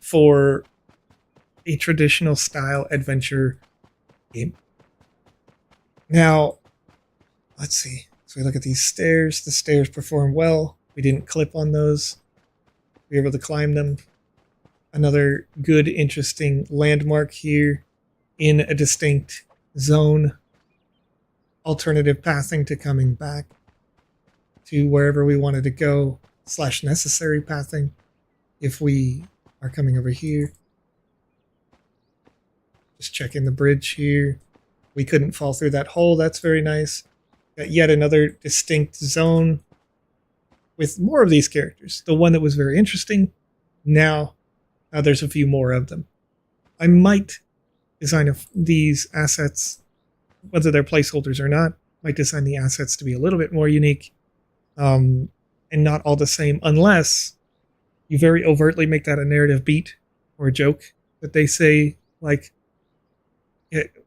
for a traditional style adventure game. Now, let's see. So we look at these stairs. The stairs perform well. We didn't clip on those. We were able to climb them. Another good, interesting landmark here in a distinct zone. Alternative pathing to coming back to wherever we wanted to go, / necessary pathing if we are coming over here. Just checking the bridge here. We couldn't fall through that hole. That's very nice. Got yet another distinct zone with more of these characters. The one that was very interesting. Now there's a few more of them. I might design these assets, whether they're placeholders or not, might design the assets to be a little bit more unique and not all the same, unless you very overtly make that a narrative beat or a joke that they say, like,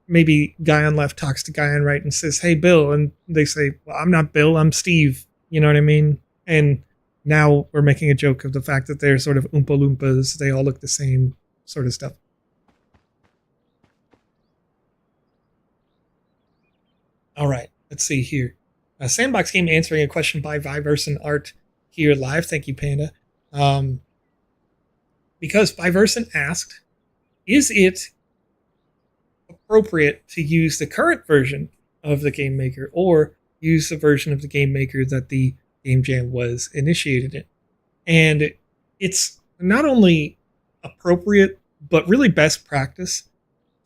maybe guy on left talks to guy on right and says, "Hey, Bill," and they say, "Well, I'm not Bill, I'm Steve." You know what I mean? And now we're making a joke of the fact that they're sort of Oompa Loompas. They all look the same, sort of stuff. All right, let's see here. Sandbox Game answering a question by Viverson Art here live. Thank you, Panda. Because Viverson asked, is it appropriate to use the current version of the Game Maker or use the version of the Game Maker that the Game Jam was initiated in? And it's not only appropriate, but really best practice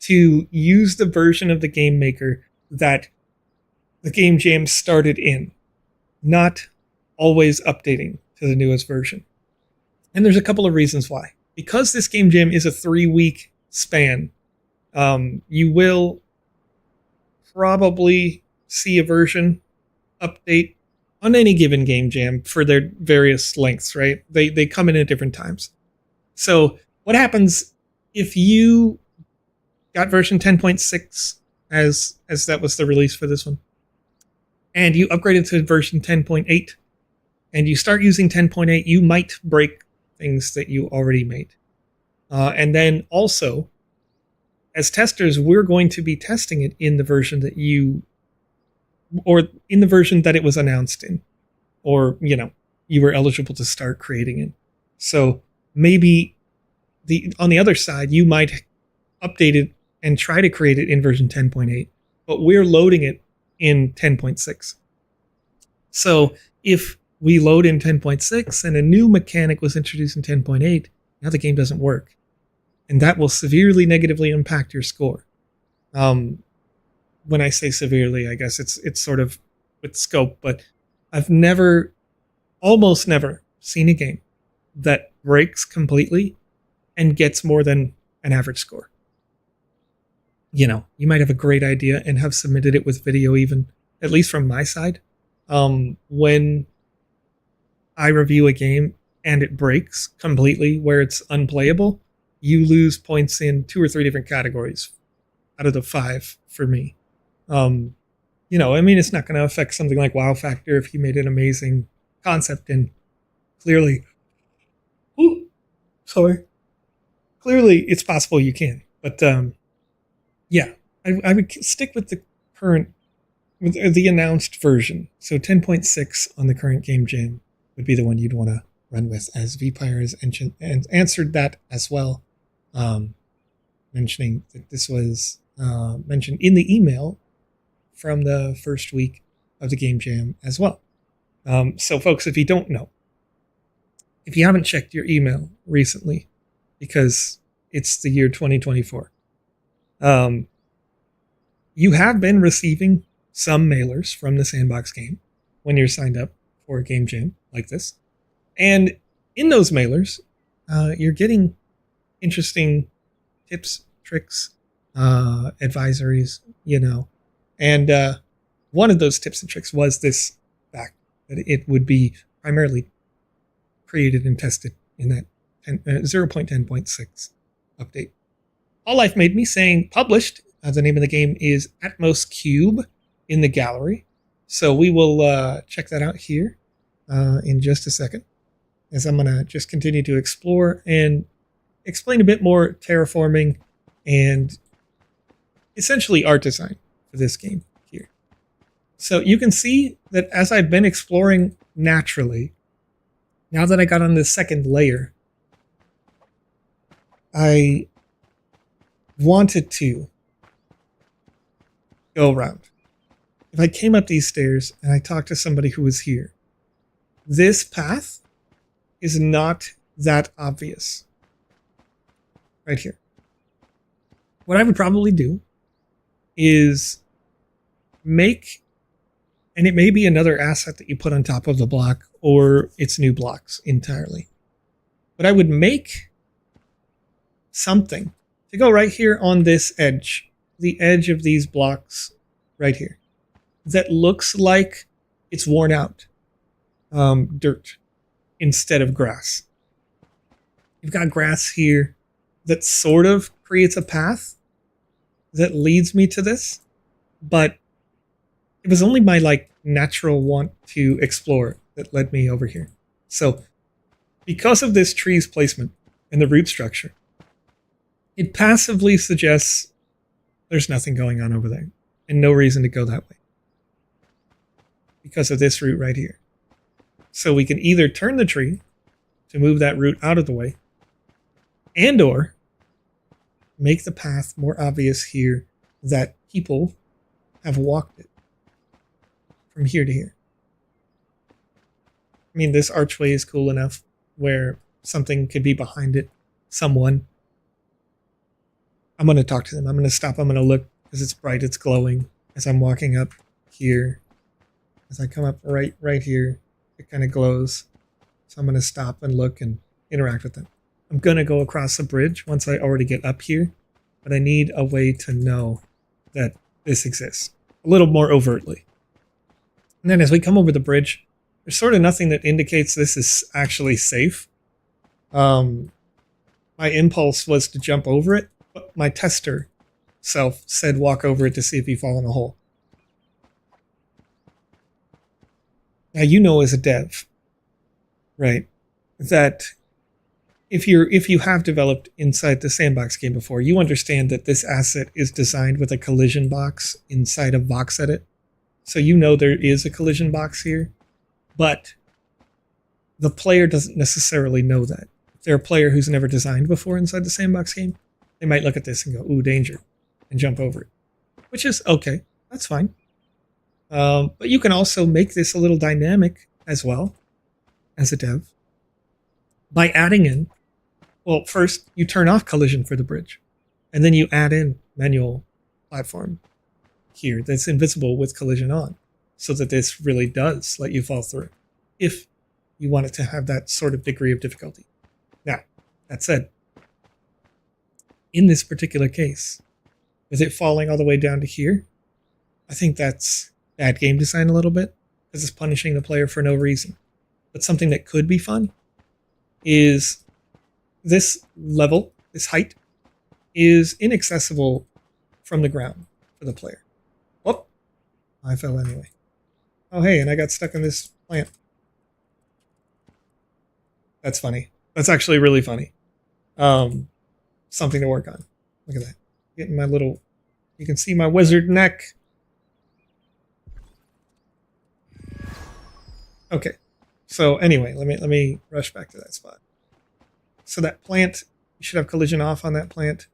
to use the version of the Game Maker that the Game Jam started in, not always updating to the newest version. And there's a couple of reasons why. Because this Game Jam is a 3-week span, you will probably see a version update on any given Game Jam for their various lengths, right? They come in at different times. So what happens if you got version 10.6 as that was the release for this one, and you upgraded to version 10.8, and you start using 10.8, you might break things that you already made. And then also, as testers, we're going to be testing it in the version that or in the version that it was announced in, or, you were eligible to start creating it. So maybe on the other side, you might update it and try to create it in version 10.8, but we're loading it in 10.6. So if we load in 10.6 and a new mechanic was introduced in 10.8, now the game doesn't work. And that will severely negatively impact your score. When I say severely, I guess it's sort of with scope, but I've never, almost never, seen a game that breaks completely and gets more than an average score. You know, you might have a great idea and have submitted it with video even, at least from my side. When I review a game and it breaks completely where it's unplayable, you lose points in 2 or 3 different categories out of the 5 for me. You know, I mean, it's not going to affect something like wow factor if you made an amazing concept and clearly, clearly it's possible you can. But yeah, I would stick with the current, with the announced version. So 10.6 on the current Game Jam would be the one you'd want to run with, as VPire has answered that as well, mentioning that this was mentioned in the email from the first week of the Game Jam as well. So folks, if you don't know, if you haven't checked your email recently, because it's the year 2024, you have been receiving some mailers from the Sandbox game when you're signed up for a Game Jam like this. And in those mailers, you're getting interesting tips, tricks, advisories, you know. And one of those tips and tricks was this fact that it would be primarily created and tested in that 0.10.6 update. All Life made me saying published. The name of the game is Atmos Cube in the gallery. So we will check that out here in just a second, as I'm going to just continue to explore and explain a bit more terraforming and essentially art design for this game here. So you can see that as I've been exploring naturally, now that I got on this second layer, I wanted to go around. If I came up these stairs and I talked to somebody who was here, this path is not that obvious. Right here. What I would probably do is make, and it may be another asset that you put on top of the block, or it's new blocks entirely, but I would make something to go right here on this edge, the edge of these blocks right here, that looks like it's worn out dirt instead of grass. You've got grass here that sort of creates a path that leads me to this, but it was only my like natural want to explore that led me over here. So because of this tree's placement and the root structure, it passively suggests there's nothing going on over there and no reason to go that way because of this root right here. So we can either turn the tree to move that root out of the way, and or make the path more obvious here that people have walked it from here to here. I mean, this archway is cool enough where something could be behind it, someone. I'm going to talk to them. I'm going to stop. I'm going to look because it's bright, it's glowing as I'm walking up here. As I come up right here, it kind of glows. So I'm going to stop and look and interact with them. I'm going to go across the bridge once I already get up here, but I need a way to know that this exists a little more overtly. And then as we come over the bridge, there's sort of nothing that indicates this is actually safe. My impulse was to jump over it, but my tester self said walk over it to see if you fall in a hole. Now you know as a dev, right, that if you have developed inside the Sandbox game before, you understand that this asset is designed with a collision box inside of VoxEdit. So you know there is a collision box here, but the player doesn't necessarily know that. If they're a player who's never designed before inside the Sandbox game, they might look at this and go, ooh, danger, and jump over it, which is okay. That's fine. But you can also make this a little dynamic as well as a dev by adding in, well, first you turn off collision for the bridge, and then you add in manual platform here that's invisible with collision on. so that this really does let you fall through, if you want it to have that sort of degree of difficulty. Now, that said, in this particular case, with it falling all the way down to here, I think that's bad game design a little bit, because it's punishing the player for no reason. But something that could be fun is this level, this height, is inaccessible from the ground for the player. Oh, I fell anyway. Oh, hey, and I got stuck in this plant. That's funny. That's actually really funny. Something to work on. Look at that. Getting my little... You can see my wizard neck. Okay. So anyway, let me rush back to that spot. So that plant, you should have collision off on that plant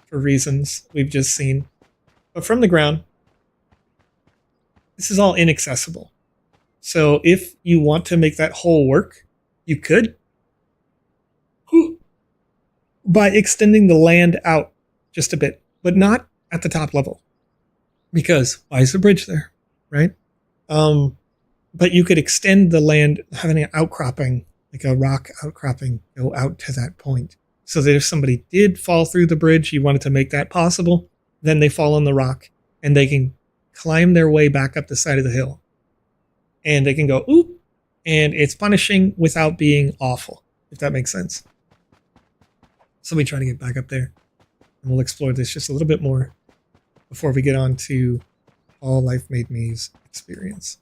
for reasons we've just seen. But from the ground, this is all inaccessible. So if you want to make that hole work, you could, by extending the land out just a bit, but not at the top level. Because why is the bridge there, right? But you could extend the land, having an outcropping, like a rock outcropping, go out to that point. So that if somebody did fall through the bridge, you wanted to make that possible, then they fall on the rock and they can climb their way back up the side of the hill. And they can go, oop, and it's punishing without being awful, if that makes sense. So we try to get back up there, and we'll explore this just a little bit more before we get on to All Life Made Me's experience.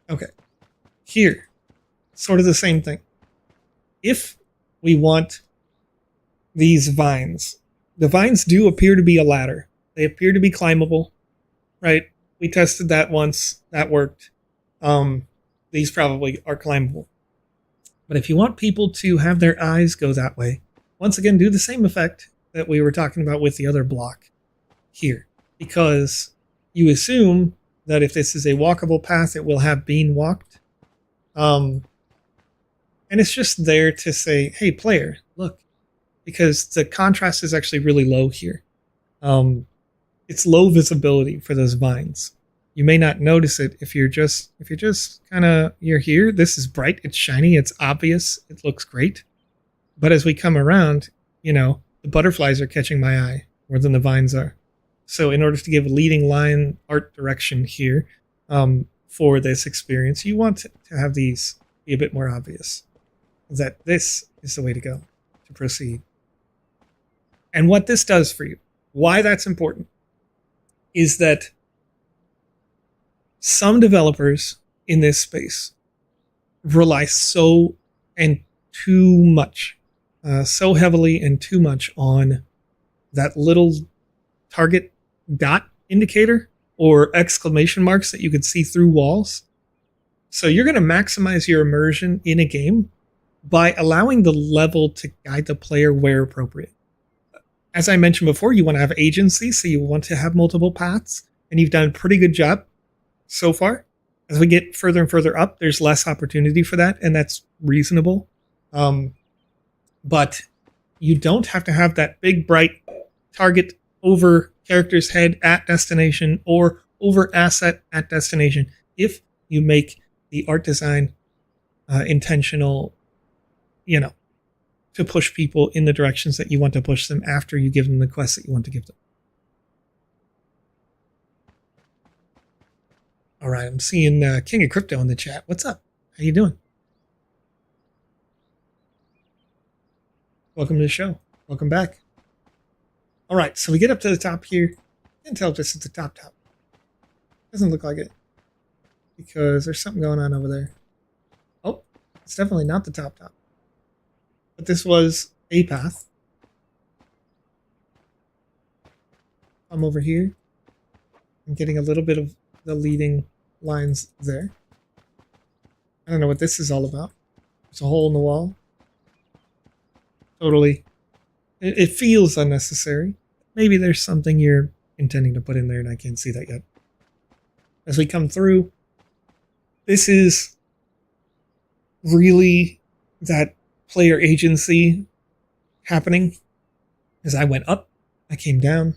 Okay, here, sort of the same thing. If we want these vines, the vines do appear to be a ladder. They appear to be climbable, right? We tested that once. That worked. These probably are climbable. But if you want people to have their eyes go that way, once again, do the same effect that we were talking about with the other block here. Because you assume that if this is a walkable path, it will have been walked. And it's just there to say, hey, player, look. Because the contrast is actually really low here. It's low visibility for those vines. You may not notice it if you're just you're here. This is bright, it's shiny, it's obvious, it looks great. But as we come around, the butterflies are catching my eye more than the vines are. So in order to give a leading line art direction here for this experience, you want to have these be a bit more obvious. That this is the way to go to proceed. And what this does for you, why that's important, is that some developers in this space rely so heavily and too much on that little target dot indicator or exclamation marks that you could see through walls. So you're going to maximize your immersion in a game by allowing the level to guide the player where appropriate. As I mentioned before, you want to have agency, so you want to have multiple paths, and you've done a pretty good job so far. As we get further and further up, there's less opportunity for that, and that's reasonable. But you don't have to have that big, bright target over character's head at destination or over asset at destination if you make the art design intentional, to push people in the directions that you want to push them after you give them the quests that you want to give them. All right, I'm seeing King of Crypto in the chat. What's up? How you doing? Welcome to the show. Welcome back. All right, so we get up to the top here. I can't tell if this is the top. Doesn't look like it because there's something going on over there. Oh, it's definitely not the top. But this was a path. I'm over here. I'm getting a little bit of the leading lines there. I don't know what this is all about. There's a hole in the wall. Totally. It feels unnecessary. Maybe there's something you're intending to put in there and I can't see that yet. As we come through, this is really that player agency happening is I went up, I came down,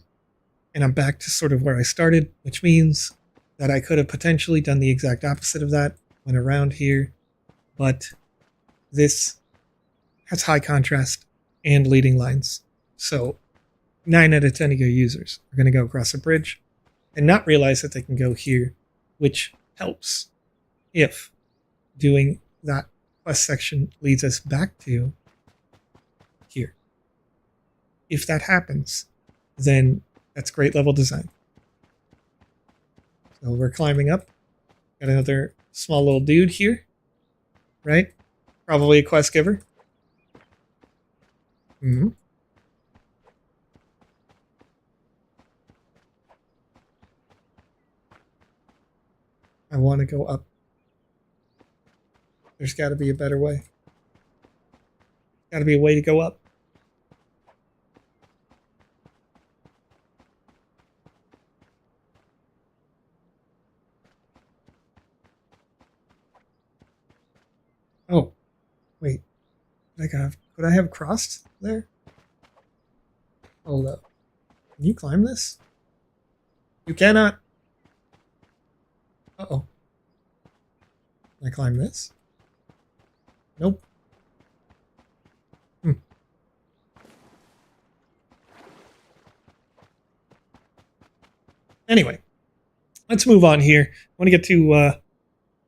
and I'm back to sort of where I started, which means that I could have potentially done the exact opposite of that, went around here, but this has high contrast and leading lines. So 9 out of 10 of your users are going to go across a bridge and not realize that they can go here, which helps if doing that quest section leads us back to here. If that happens, then that's great level design. So we're climbing up. Got another small little dude here, right? Probably a quest giver. Mm-hmm. I want to go up. There's got to be a better way. Got to be a way to go up. Oh, wait. Could I have crossed there? Hold up. Can you climb this? You cannot. Uh-oh. Can I climb this? Nope. Anyway, let's move on here. I want to get to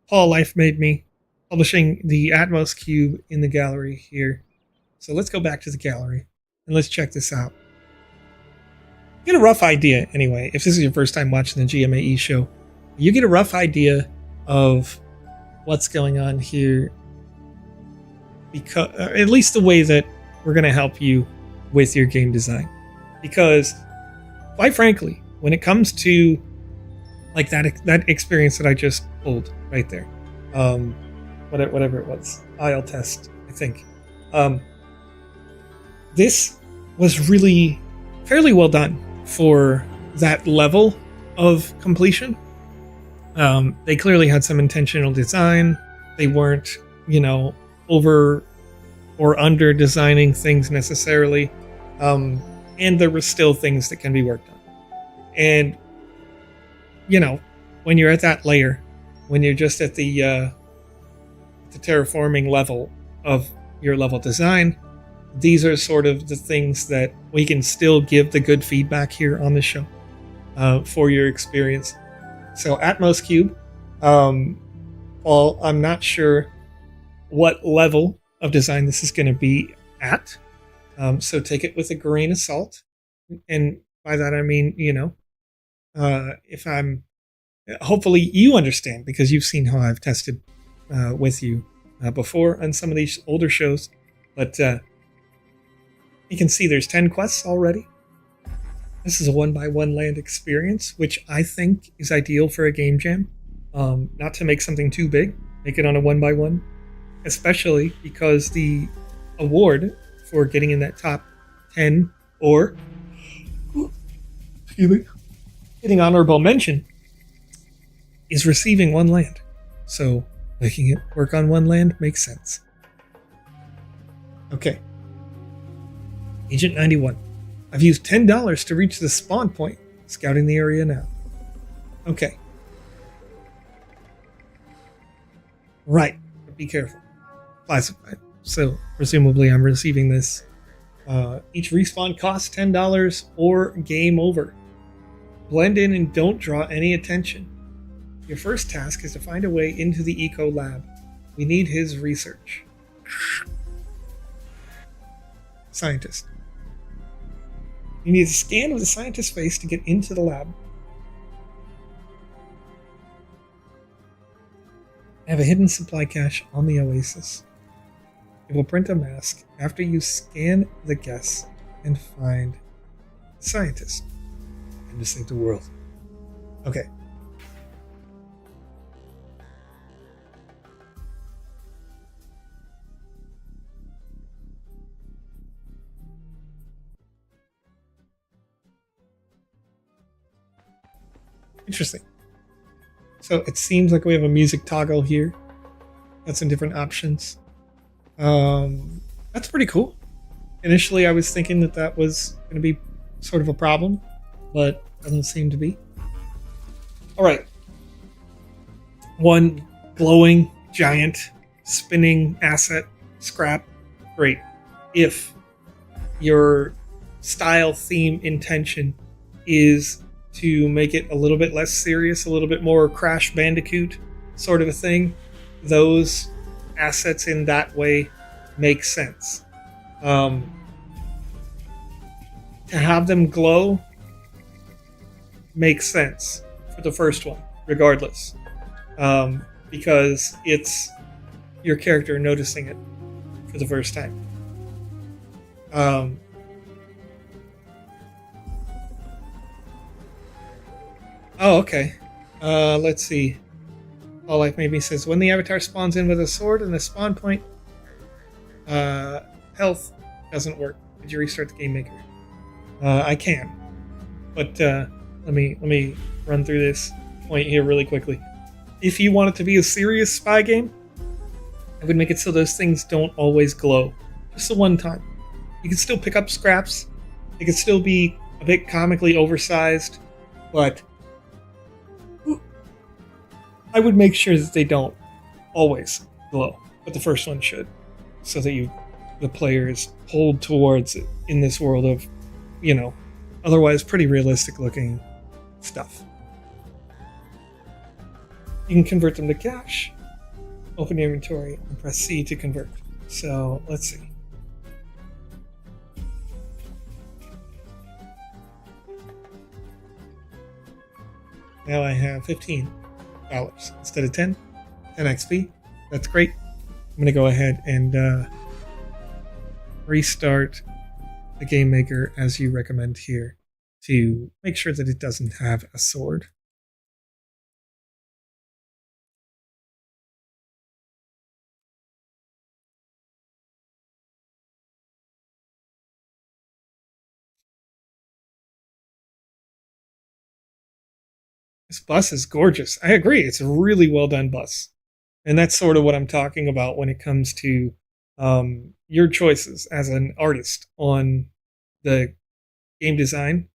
Paul Life Made Me, publishing the Atmos Cube in the gallery here. So let's go back to the gallery and let's check this out. You get a rough idea, anyway, if this is your first time watching the GMAE show, you get a rough idea of what's going on here, because at least the way that we're going to help you with your game design. Because, quite frankly, when it comes to like that experience that I just pulled right there, whatever it was, IEL test, I think, this was really fairly well done for that level of completion. They clearly had some intentional design. They weren't, over or under designing things necessarily. And there were still things that can be worked on. And, when you're at that layer, when you're just at the terraforming level of your level design, these are sort of the things that we can still give the good feedback here on the show for your experience. So Atmos Cube, well, I'm not sure what level of design this is going to be at. So take it with a grain of salt. And by that I mean, if I'm, hopefully you understand, because you've seen how I've tested with you before on some of these older shows. But you can see there's 10 quests already. This is a 1x1 land experience, which I think is ideal for a game jam. Not to make something too big, make it on a 1x1, especially because the award for getting in that top 10 or getting honorable mention is receiving 1 land. So making it work on 1 land makes sense. Okay. Agent 91. I've used $10 to reach the spawn point. Scouting the area now. Okay. Right. But be careful. Classified. So presumably I'm receiving this. Each respawn costs $10 or game over. Blend in and don't draw any attention. Your first task is to find a way into the Eco Lab. We need his research. Scientist. You need a scan of the scientist's face to get into the lab. I have a hidden supply cache on the Oasis. It will print a mask after you scan the guess and find the scientist and to save the world. Okay. Interesting. So it seems like we have a music toggle here. Got some different options. That's pretty cool. Initially, I was thinking that that was going to be sort of a problem, but doesn't seem to be. All right. One glowing, giant, spinning asset scrap. Great. If your style, theme, intention is to make it a little bit less serious, a little bit more Crash Bandicoot sort of a thing, those assets in that way make sense. To have them glow makes sense for the first one, regardless. Because it's your character noticing it for the first time. Oh, okay. Let's see. All Life Maybe says, when the avatar spawns in with a sword and the spawn point health doesn't work. Did you restart the Game Maker? I can. But let me run through this point here really quickly. If you want it to be a serious spy game, I would make it so those things don't always glow. Just the one time. You can still pick up scraps. It can still be a bit comically oversized, but I would make sure that they don't always glow. But the first one should, so that the player is pulled towards it in this world of, otherwise pretty realistic looking stuff. You can convert them to cash. Open your inventory and press C to convert. So let's see. Now I have $15 instead of 10 XP. That's great. I'm going to go ahead and restart the Game Maker as you recommend here to make sure that it doesn't have a sword. This bus is gorgeous. I agree. It's a really well done bus. And that's sort of what I'm talking about when it comes to your choices as an artist on the game design.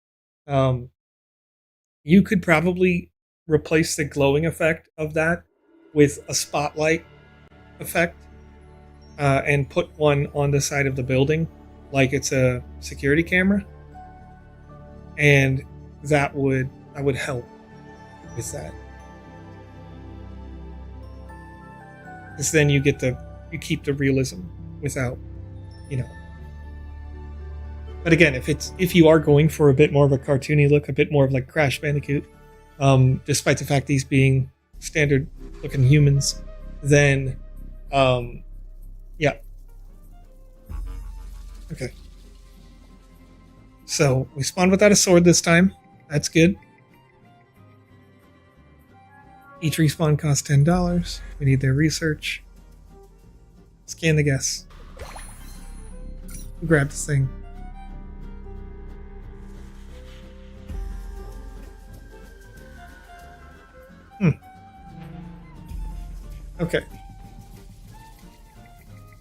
You could probably replace the glowing effect of that with a spotlight effect and put one on the side of the building like it's a security camera. And that would help with that. Because then you keep the realism without, But again, if you are going for a bit more of a cartoony look, a bit more of like Crash Bandicoot, despite the fact these being standard looking humans, then yeah. Okay. So we spawned without a sword this time. That's good. Each respawn costs $10. We need their research. Scan the guess. Grab this thing. Okay.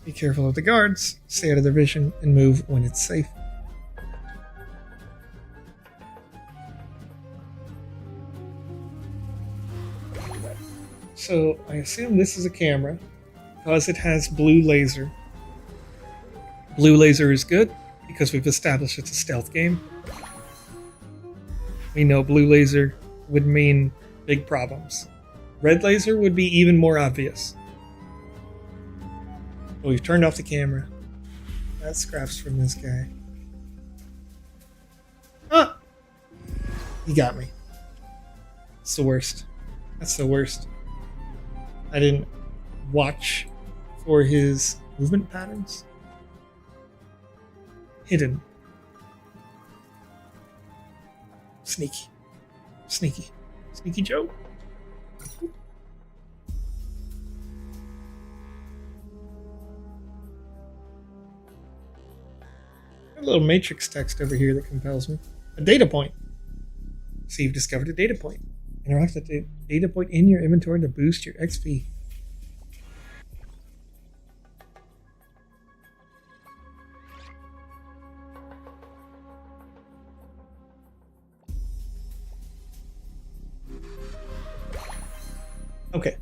Be careful of the guards, stay out of their vision, and move when it's safe. So I assume this is a camera because it has blue laser. Blue laser is good because we've established it's a stealth game. We know blue laser would mean big problems. Red laser would be even more obvious. But we've turned off the camera. That scraps from this guy. Ah! He got me. It's the worst. That's the worst. I didn't watch for his movement patterns. Hidden. Sneaky. Sneaky. Sneaky Joe. A little matrix text over here that compels me. A data point. So you've discovered a data point. Interact with the data point in your inventory to boost your XP. Okay.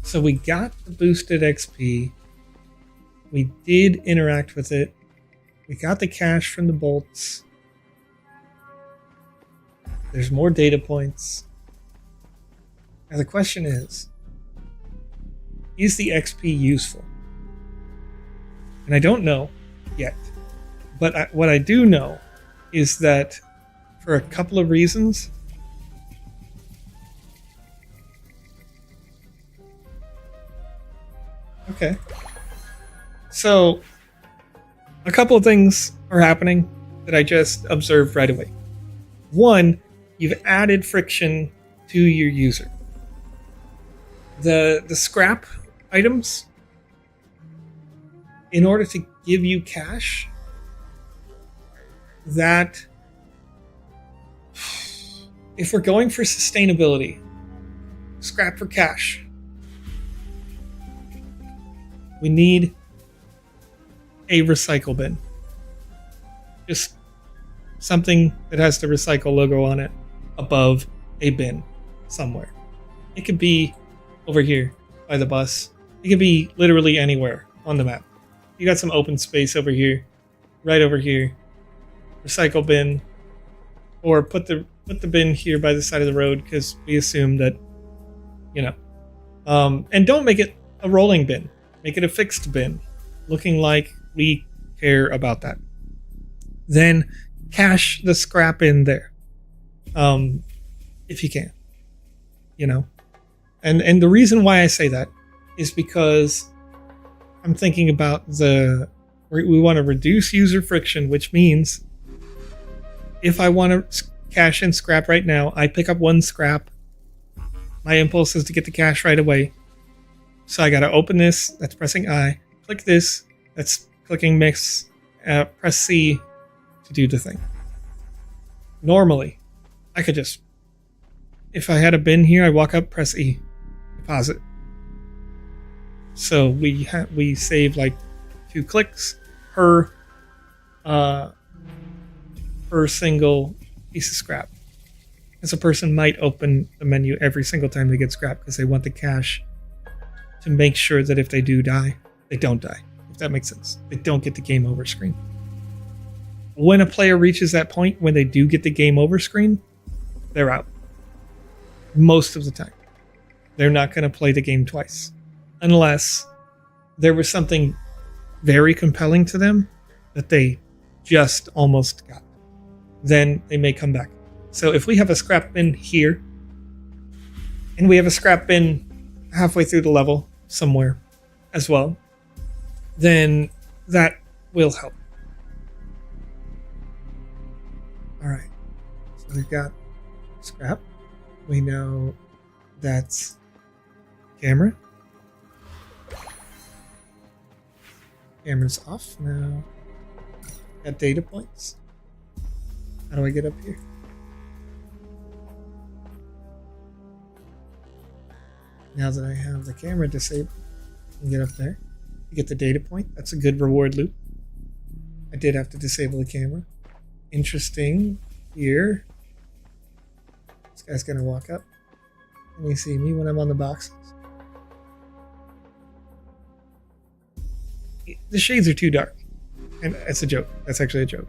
So we got the boosted XP. We did interact with it. We got the cash from the bolts. There's more data points. Now the question is the XP useful? And I don't know yet. But what I do know is that for a couple of reasons, okay. So, a couple of things are happening that I just observed right away. One, you've added friction to your user. The scrap items, in order to give you cash, that if we're going for sustainability, scrap for cash, we need a recycle bin. Just something that has the recycle logo on it above a bin somewhere. It could be over here by the bus. It could be literally anywhere on the map. You got some open space over here, right over here. Recycle bin, or put the bin here by the side of the road because we assume that, you know, and don't make it a rolling bin. Make it a fixed bin, looking like we care about that. Then cash the scrap in there, if you can, you know. And the reason why I say that is because I'm thinking about we want to reduce user friction, which means if I want to cash in scrap right now, I pick up one scrap. My impulse is to get the cash right away. So I got to open this. That's pressing I. Click this. That's clicking mix. Press C to do the thing. Normally, I could just, if I had a bin here, I walk up, press E, deposit. So we save like 2 clicks per single piece of scrap. Because a person might open the menu every single time they get scrap because they want the cash to make sure that if they do die, they don't die. If that makes sense. They don't get the game over screen. When a player reaches that point, when they do get the game over screen, they're out. Most of the time. They're not going to play the game twice. Unless there was something very compelling to them that they just almost got. Then they may come back. So if we have a scrap bin here, and we have a scrap bin halfway through the level somewhere as well, then that will help. Alright, so we've got scrap. We know that's camera. Camera's off now. Got data points. How do I get up here? Now that I have the camera disabled, I can get up there. You get the data point. That's a good reward loop. I did have to disable the camera. Interesting here. This guy's gonna walk up. Let me see me when I'm on the boxes. The shades are too dark. And that's a joke. That's actually a joke.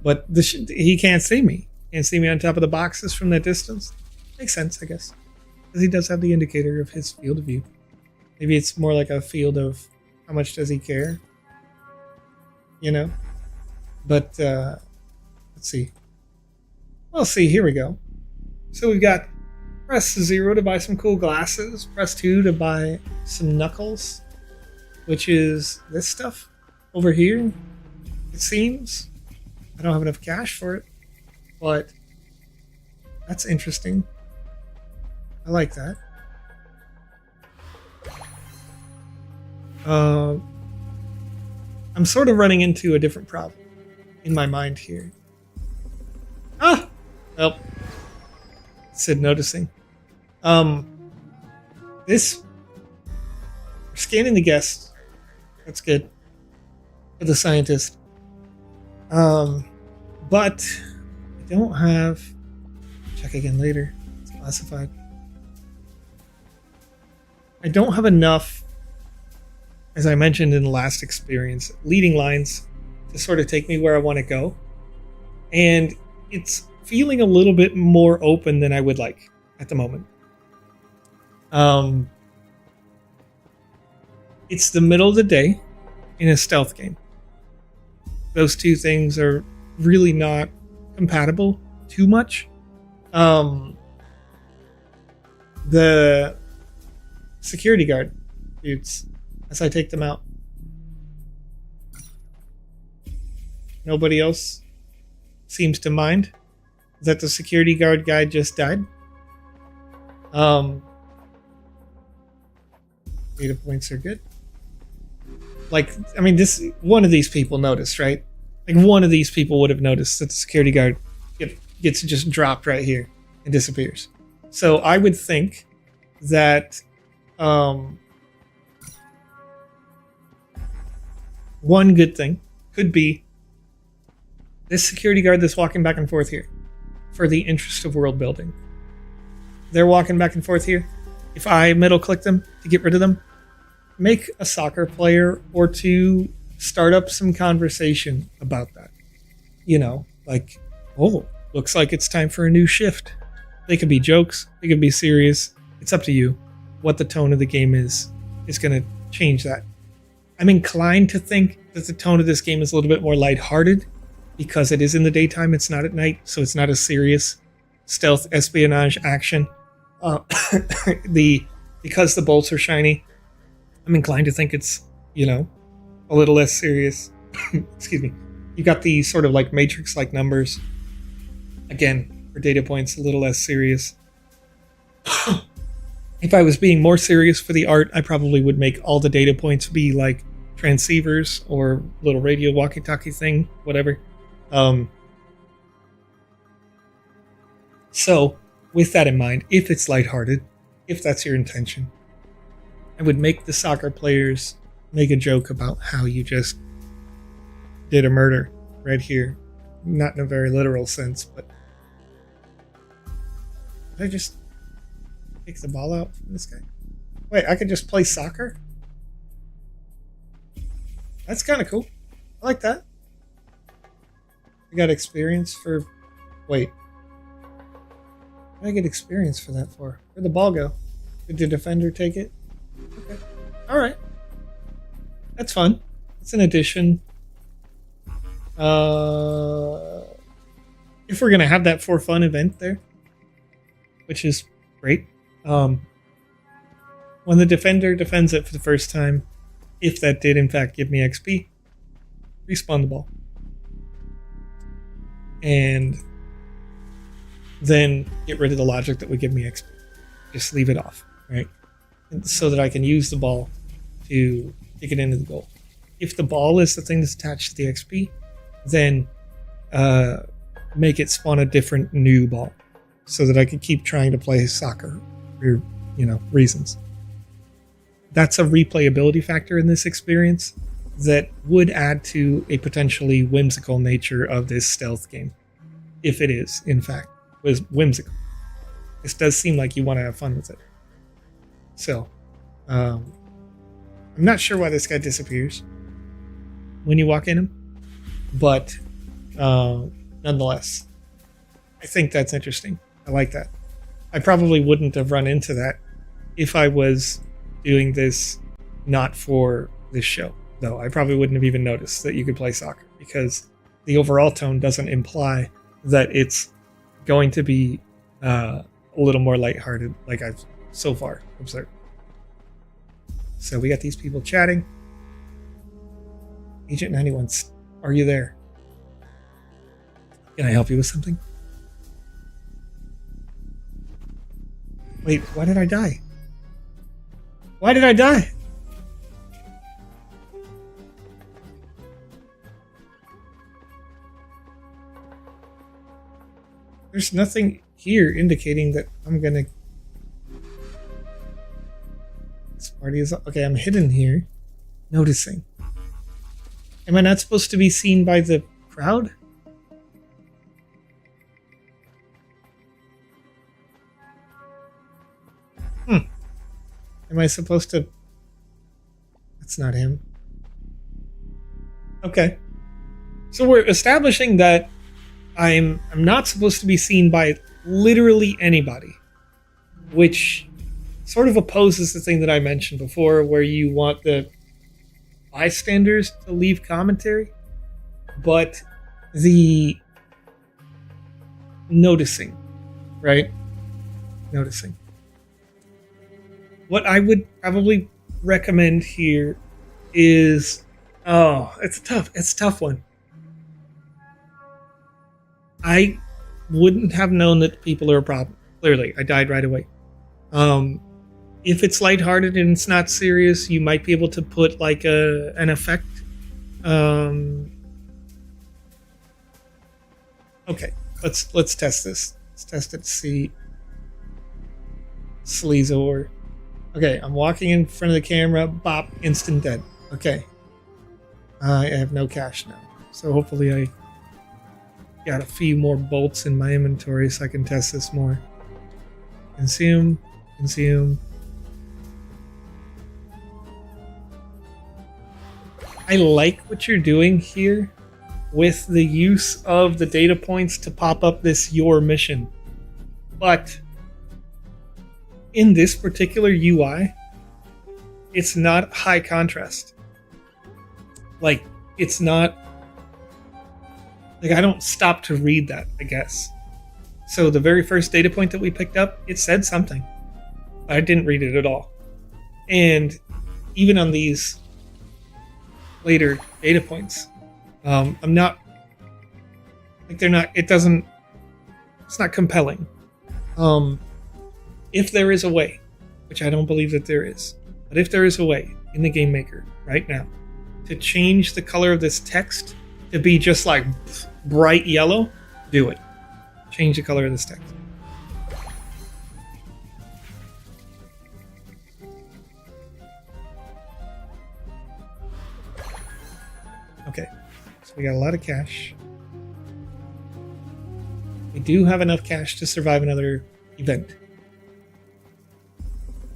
But he can't see me. Can't see me on top of the boxes from that distance. Makes sense, I guess. Because he does have the indicator of his field of view. Maybe it's more like a field of how much does he care? You know? But, let's see. Well, see, here we go. So we've got press 0 to buy some cool glasses. Press 2 to buy some knuckles. Which is this stuff over here, it seems. I don't have enough cash for it. But that's interesting. I like that. I'm sort of running into a different problem in my mind here. Ah! Well, Sid noticing. This, scanning the guest. That's good for the scientist. But I don't have. Check again later. Let's Classified. I don't have enough, as I mentioned in the last experience, leading lines to sort of take me where I want to go. And it's feeling a little bit more open than I would like at the moment. It's the middle of the day in a stealth game. Those two things are really not compatible too much. The security guard dudes, as I take them out, nobody else seems to mind that the security guard guy just died. Data points are good. Like, I mean, this one of these people noticed, right? Like, one of these people would have noticed that the security guard gets just dropped right here and disappears. So I would think that one good thing could be this security guard that's walking back and forth here for the interest of world building. They're walking back and forth here. If I middle click them to get rid of them, make a soccer player or two start up some conversation about that. You know, like, oh, looks like it's time for a new shift. They could be jokes, they could be serious. It's up to you. What the tone of the game is going to change that. I'm inclined to think that the tone of this game is a little bit more lighthearted because it is in the daytime, it's not at night, so it's not a serious stealth espionage action. Because the bolts are shiny, I'm inclined to think it's, you know, a little less serious. Excuse me. You got the sort of like Matrix-like numbers. Again, for data points, a little less serious. If I was being more serious for the art, I probably would make all the data points be like transceivers or little radio walkie-talkie thing, whatever. So, with that in mind, if it's lighthearted, if that's your intention, I would make the soccer players make a joke about how you just did a murder right here. Not in a very literal sense, but did I just kick the ball out from this guy? Wait, I could just play soccer? That's kind of cool. I like that. I got experience for... Wait. What did I get experience for that for? Where'd the ball go? Did the defender take it? Okay. Alright. That's fun. It's an addition. If we're going to have that for fun event there, which is great. When the defender defends it for the first time, if that did in fact give me XP, respawn the ball. And then get rid of the logic that would give me XP. Just leave it off, right? And so that I can use the ball to kick it into the goal. If the ball is the thing that's attached to the XP, then make it spawn a different new ball so that I can keep trying to play soccer for, you know, reasons. That's a replayability factor in this experience that would add to a potentially whimsical nature of this stealth game. If it is, in fact, was whimsical. This does seem like you want to have fun with it. So, I'm not sure why this guy disappears when you walk in him, but nonetheless, I think that's interesting. I like that. I probably wouldn't have run into that if I was doing this not for this show, though. I probably wouldn't have even noticed that you could play soccer because the overall tone doesn't imply that it's going to be a little more lighthearted, like I've so far observed. So we got these people chatting. Agent 91, are you there? Can I help you with something? Wait, why did I die? Why did I die? There's nothing here indicating that I'm gonna... This party is... Okay, I'm hidden here. Noticing. Am I not supposed to be seen by the crowd? Am I supposed to? That's not him. Okay. So we're establishing that I'm not supposed to be seen by literally anybody, which sort of opposes the thing that I mentioned before, where you want the bystanders to leave commentary, but the noticing, right? Noticing. What I would probably recommend here is, it's a tough one. I wouldn't have known that people are a problem. Clearly, I died right away. If it's lighthearted and it's not serious, you might be able to put like an effect. Okay, let's test this. Let's test it to see. Sleazor. Okay, I'm walking in front of the camera. Bop, instant dead. Okay. I have no cash now. So hopefully I got a few more bolts in my inventory so I can test this more. Consume. I like what you're doing here with the use of the data points to pop up this your mission. But in this particular UI, it's not high contrast. Like, it's not... Like, I don't stop to read that, I guess. So the very first data point that we picked up, it said something. I didn't read it at all. And even on these later data points, I'm not... Like, they're not... It doesn't... It's not compelling. If there is a way, which I don't believe that there is, but if there is a way in the Game Maker right now to change the color of this text to be just like bright yellow, do it. Change the color of this text. Okay, so we got a lot of cash. We do have enough cash to survive another event.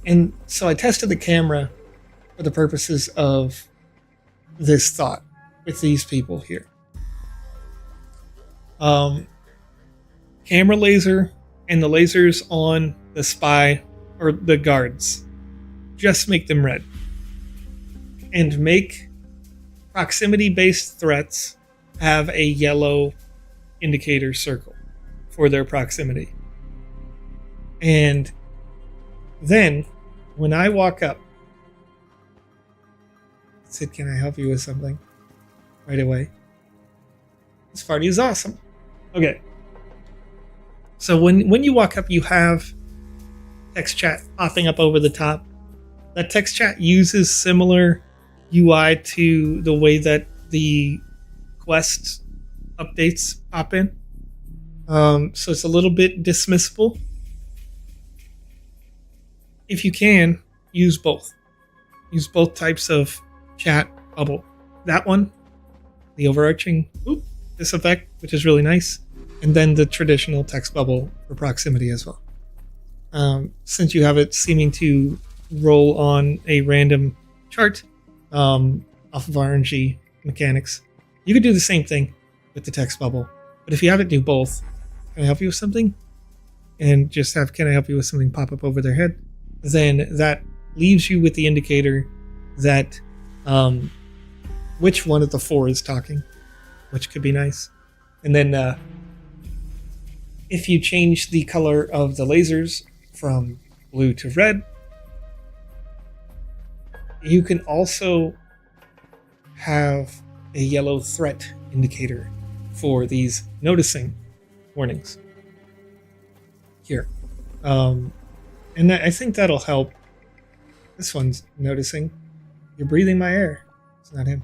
And so I tested the camera for the purposes of this thought with these people here. Camera laser and the lasers on the spy or the guards, just make them red. And make proximity-based threats have a yellow indicator circle for their proximity. And then, when I walk up, it said, "Can I help you with something?" Right away. This party is awesome. Okay. So when you walk up, you have text chat popping up over the top. That text chat uses similar UI to the way that the quest updates pop in. So it's a little bit dismissible. If you can, use both. Use both types of chat bubble. That one, the overarching, this effect, which is really nice. And then the traditional text bubble for proximity as well. Since you have it seeming to roll on a random chart off of RNG mechanics, you could do the same thing with the text bubble. But if you have it do both, can I help you with something? And just have can I help you with something pop up over their head? Then that leaves you with the indicator that which one of the four is talking, which could be nice. And then if you change the color of the lasers from blue to red, you can also have a yellow threat indicator for these noticing warnings here. And I think that'll help. This one's noticing. You're breathing my air. It's not him.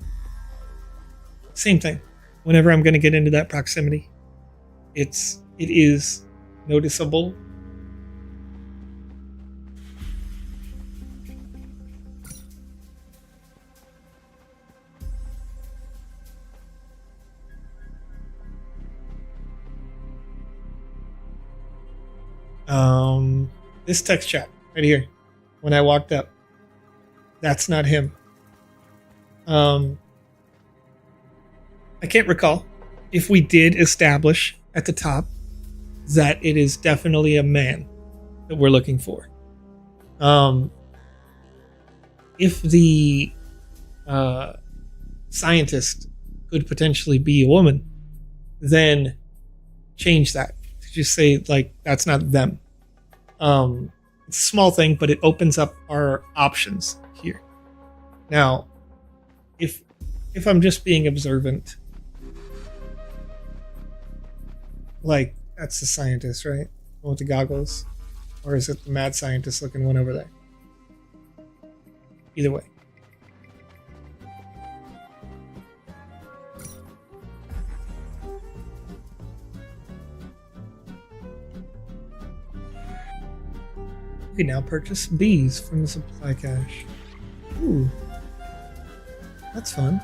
Same thing. Whenever I'm going to get into that proximity, it is noticeable. This text chat right here. when I walked up. That's not him. I can't recall if we did establish at the top that it is definitely a man that we're looking for. If the scientist could potentially be a woman, then change that to just say like that's not them. It's a small thing, but it opens up our options here. Now, if I'm just being observant, like that's the scientist, right? With the goggles, or is it the mad scientist looking one over there? Either way. You can now purchase bees from the supply cache. Ooh. That's fun.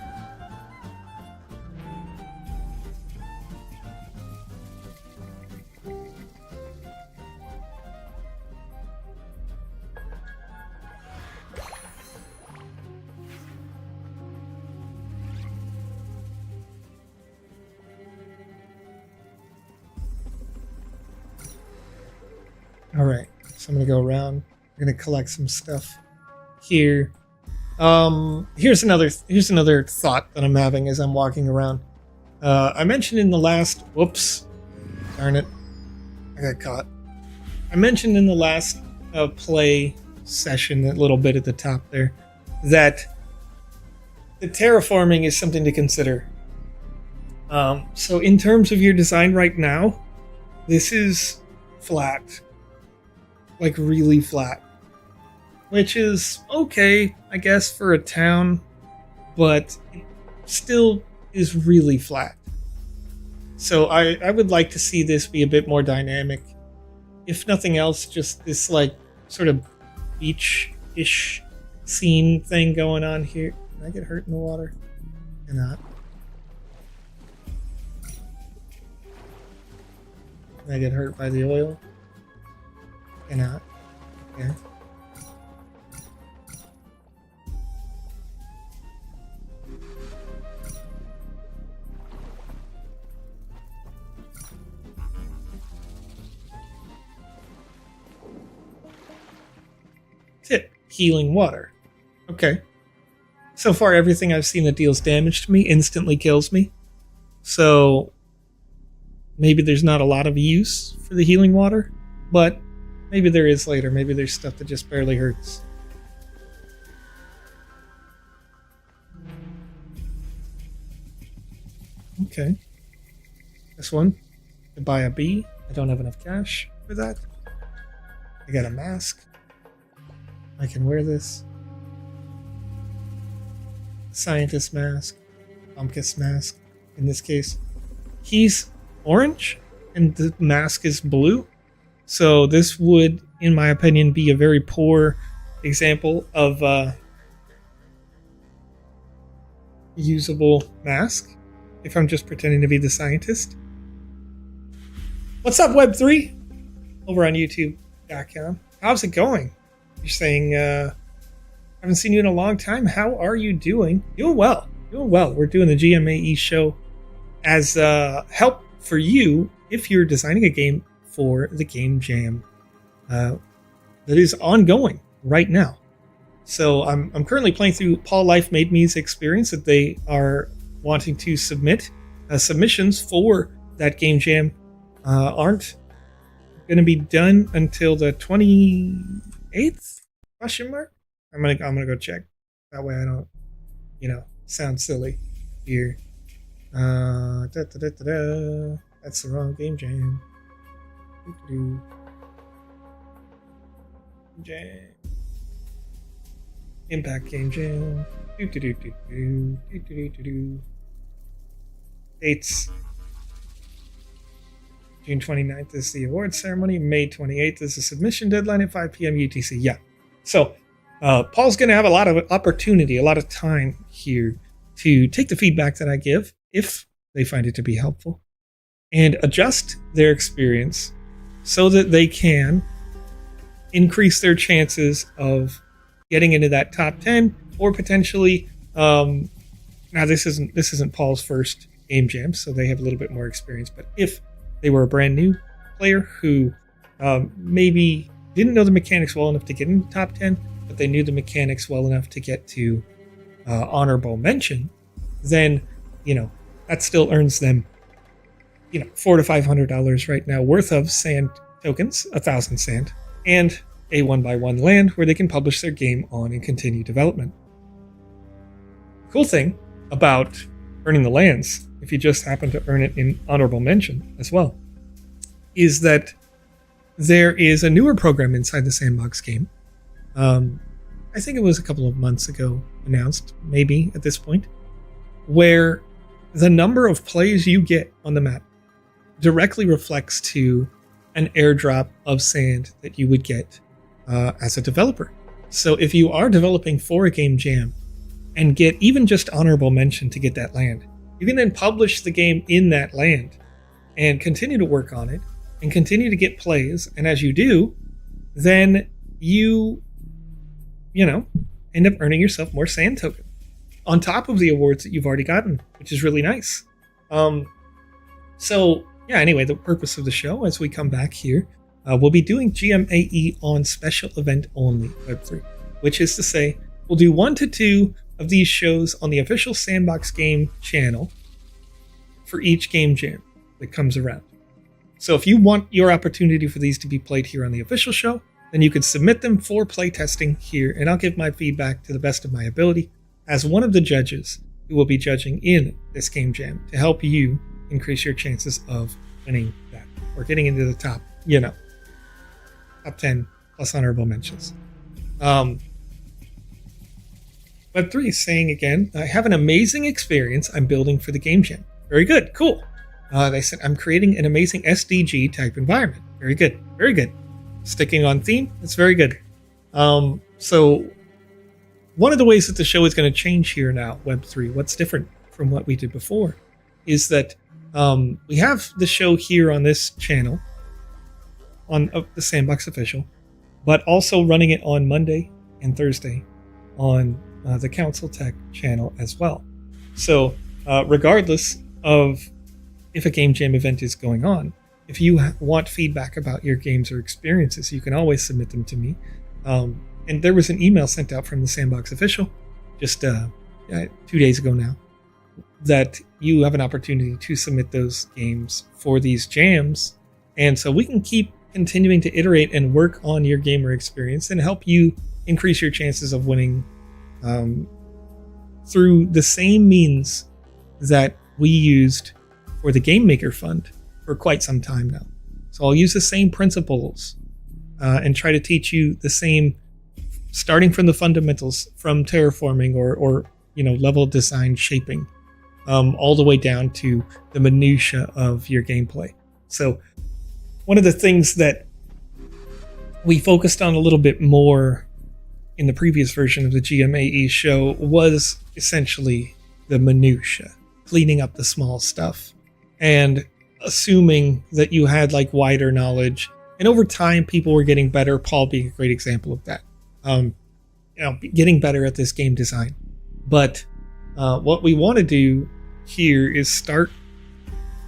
All right, so I'm gonna go around. I'm gonna collect some stuff here. Here's another thought that I'm having as I'm walking around. I mentioned in the last, whoops, darn it, I got caught. I mentioned in the last play session, that little bit at the top there, that the terraforming is something to consider. So in terms of your design right now, this is flat. Like really flat, which is okay, I guess, for a town, but it still is really flat. So I would like to see this be a bit more dynamic. If nothing else, just this like sort of beach-ish scene thing going on here. Can I get hurt in the water? Cannot. Can I get hurt by the oil? Cannot. Okay. Tip, healing water. Okay. So far, everything I've seen that deals damage to me instantly kills me. So maybe there's not a lot of use for the healing water, but maybe there is later. Maybe there's stuff that just barely hurts. Okay. This one. To buy a bee. I don't have enough cash for that. I got a mask. I can wear this. Scientist mask. Pumpkin mask. In this case. He's orange and the mask is blue. So this would, in my opinion, be a very poor example of usable mask if I'm just pretending to be the scientist. What's up, Web3? Over on YouTube.com. How's it going? You're saying, haven't seen you in a long time. How are you doing? Doing well. Doing well. We're doing the GMAE show as help for you if you're designing a game for the Game Jam that is ongoing right now. So I'm currently playing through Paul Life Made Me's experience that they are wanting to submit. Submissions for that Game Jam aren't going to be done until the 28th? Question mark? I'm gonna go check. That way I don't, sound silly here. That's the wrong Game Jam. Jam. Impact Game Jam. Dates. June 29th is the award ceremony. May 28th is the submission deadline at 5 p.m. UTC. Yeah. So Paul's going to have a lot of opportunity, a lot of time here to take the feedback that I give, if they find it to be helpful, and adjust their experience so that they can increase their chances of getting into that top 10, or potentially, now this isn't Paul's first game jam, so they have a little bit more experience, but if they were a brand new player who maybe didn't know the mechanics well enough to get into the top 10, but they knew the mechanics well enough to get to honorable mention, then, that still earns them, $400 to $500 right now worth of sand tokens, 1,000 sand, and a 1x1 land where they can publish their game on and continue development. Cool thing about earning the lands, if you just happen to earn it in honorable mention as well, is that there is a newer program inside the Sandbox game. I think it was a couple of months ago announced, maybe at this point, where the number of plays you get on the map directly reflects to an airdrop of sand that you would get as a developer. So if you are developing for a game jam and get even just honorable mention to get that land, you can then publish the game in that land and continue to work on it and continue to get plays. And as you do, then you end up earning yourself more sand token on top of the awards that you've already gotten, which is really nice. Anyway, the purpose of the show, as we come back here, we'll be doing GMAE on special event only Web3, which is to say, we'll do 1 to 2 of these shows on the official Sandbox Game channel for each game jam that comes around. So if you want your opportunity for these to be played here on the official show, then you can submit them for playtesting here, and I'll give my feedback to the best of my ability as one of the judges who will be judging in this game jam to help you increase your chances of winning that or getting into the top, top 10 plus honorable mentions. Web3 is saying again, I have an amazing experience I'm building for the game jam. Very good, cool. They said, I'm creating an amazing SDG type environment. Very good, very good. Sticking on theme, that's very good. So one of the ways that the show is going to change here now, Web3, what's different from what we did before, is that we have the show here on this channel, on the Sandbox Official, but also running it on Monday and Thursday on the Council Tech channel as well. So regardless of if a game jam event is going on, if you want feedback about your games or experiences, you can always submit them to me. And there was an email sent out from the Sandbox Official just 2 days ago now, that you have an opportunity to submit those games for these jams. And so we can keep continuing to iterate and work on your gamer experience and help you increase your chances of winning through the same means that we used for the Game Maker Fund for quite some time now. So I'll use the same principles and try to teach you the same, starting from the fundamentals, from terraforming or level design shaping, all the way down to the minutia of your gameplay. So one of the things that we focused on a little bit more in the previous version of the GMAE show was essentially the minutia, cleaning up the small stuff and assuming that you had wider knowledge. And over time, people were getting better, Paul being a great example of that, getting better at this game design. But what we want to do here is start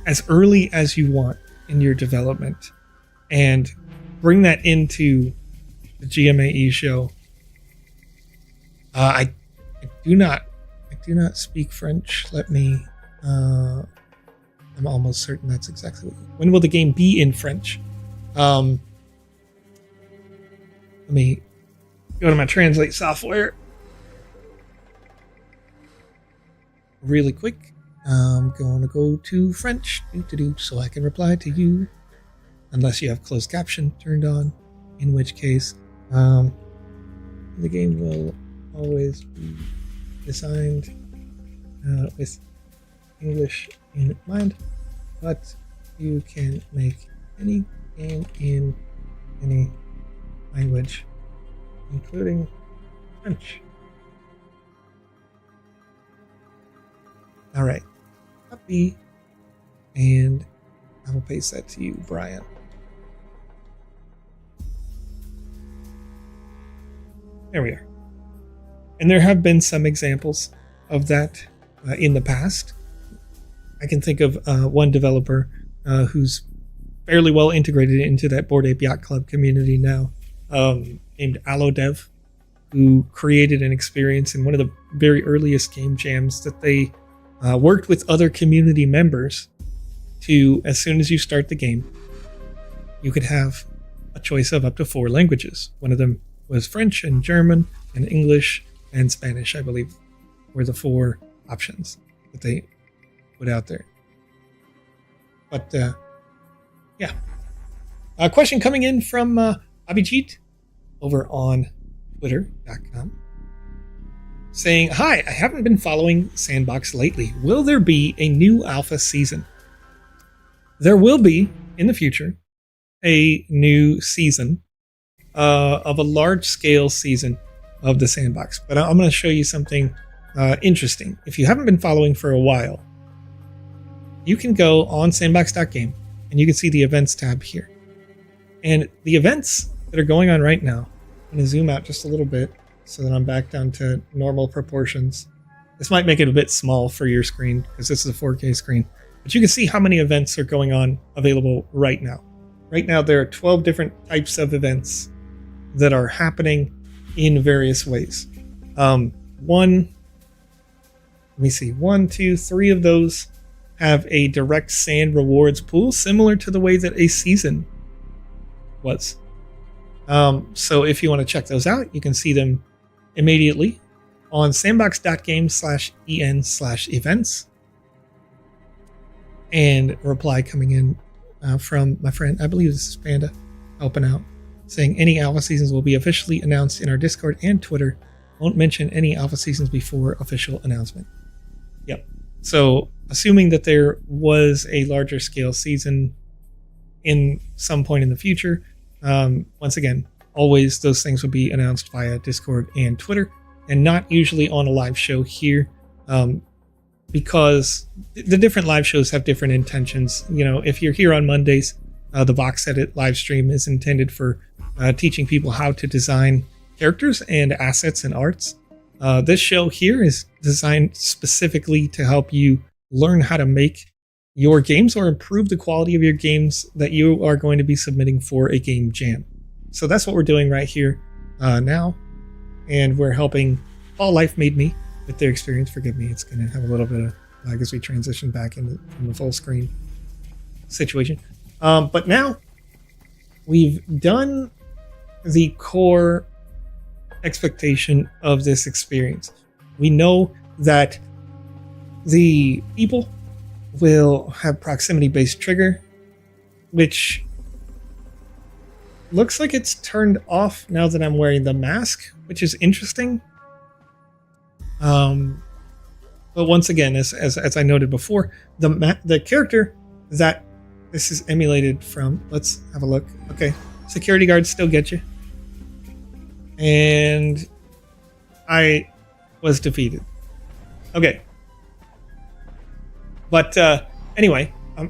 as early as you want in your development and bring that into the GMAE show. I do not speak French. Let me. I'm almost certain that's exactly when will the game be in French. Let me go to my translate software really quick. I'm going to go to French so I can reply to you, unless you have closed caption turned on, in which case the game will always be designed with English in mind, but you can make any game in any language, including French. All right, copy, and I will paste that to you, Brian. There we are. And there have been some examples of that in the past. I can think of one developer who's fairly well integrated into that Bored Ape Yacht Club community now, named AlloDev, who created an experience in one of the very earliest game jams that they worked with other community members to, as soon as you start the game, you could have a choice of up to 4 languages. One of them was French and German and English and Spanish, I believe, were the 4 options that they put out there. But yeah. A question coming in from Abhijit over on Twitter.com saying, "Hi, I haven't been following Sandbox lately. Will there be a new alpha season?" There will be, in the future, a new season of a large-scale season of the Sandbox. But I'm going to show you something interesting. If you haven't been following for a while, you can go on sandbox.game and you can see the events tab here. And the events that are going on right now, I'm going to zoom out just a little bit so that I'm back down to normal proportions. This might make it a bit small for your screen because this is a 4K screen. But you can see how many events are going on available right now. Right now, there are 12 different types of events that are happening in various ways. Let me see, 1, 2, 3 of those have a direct sand rewards pool, similar to the way that a season was. So if you want to check those out, you can see them immediately on sandbox.game/en/events. And a reply coming in from my friend, I believe this is Panda, helping out, saying any alpha seasons will be officially announced in our Discord and Twitter. Won't mention any alpha seasons before official announcement. Yep. So assuming that there was a larger scale season in some point in the future, once again, always those things will be announced via Discord and Twitter, and not usually on a live show here, because the different live shows have different intentions. You know, if you're here on Mondays, the VoxEdit live stream is intended for teaching people how to design characters and assets and arts. This show here is designed specifically to help you learn how to make your games or improve the quality of your games that you are going to be submitting for a game jam. So that's what we're doing right here now. And we're helping All Life Made Me with their experience. Forgive me, it's going to have a little bit of lag as we transition back into from the full screen situation. But now we've done the core expectation of this experience. We know that the people will have proximity-based trigger, which looks like it's turned off now that I'm wearing the mask, which is interesting. But once again, as I noted before, the character that this is emulated from, let's have a look. Okay, security guards still get you. And I was defeated. Okay. But anyway, I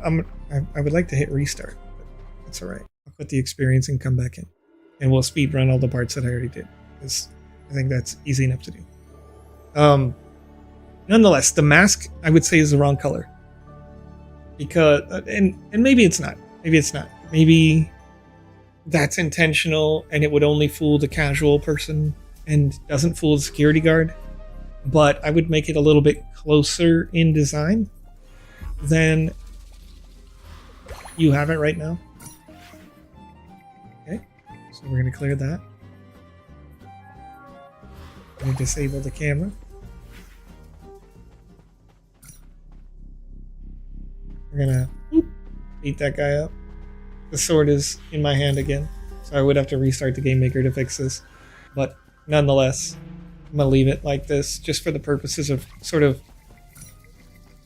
would like to hit restart, but that's all right. I'll quit the experience and come back in, and we'll speed run all the parts that I already did, because I think that's easy enough to do. Nonetheless, the mask I would say is the wrong color, because and maybe it's not. Maybe it's not. Maybe that's intentional, and it would only fool the casual person and doesn't fool the security guard. But I would make it a little bit closer in design than you have it right now. Okay, so we're going to clear that. I'm going to disable the camera. We're going to beat that guy up. The sword is in my hand again, so I would have to restart the Game Maker to fix this. But nonetheless, I'm going to leave it like this, just for the purposes of sort of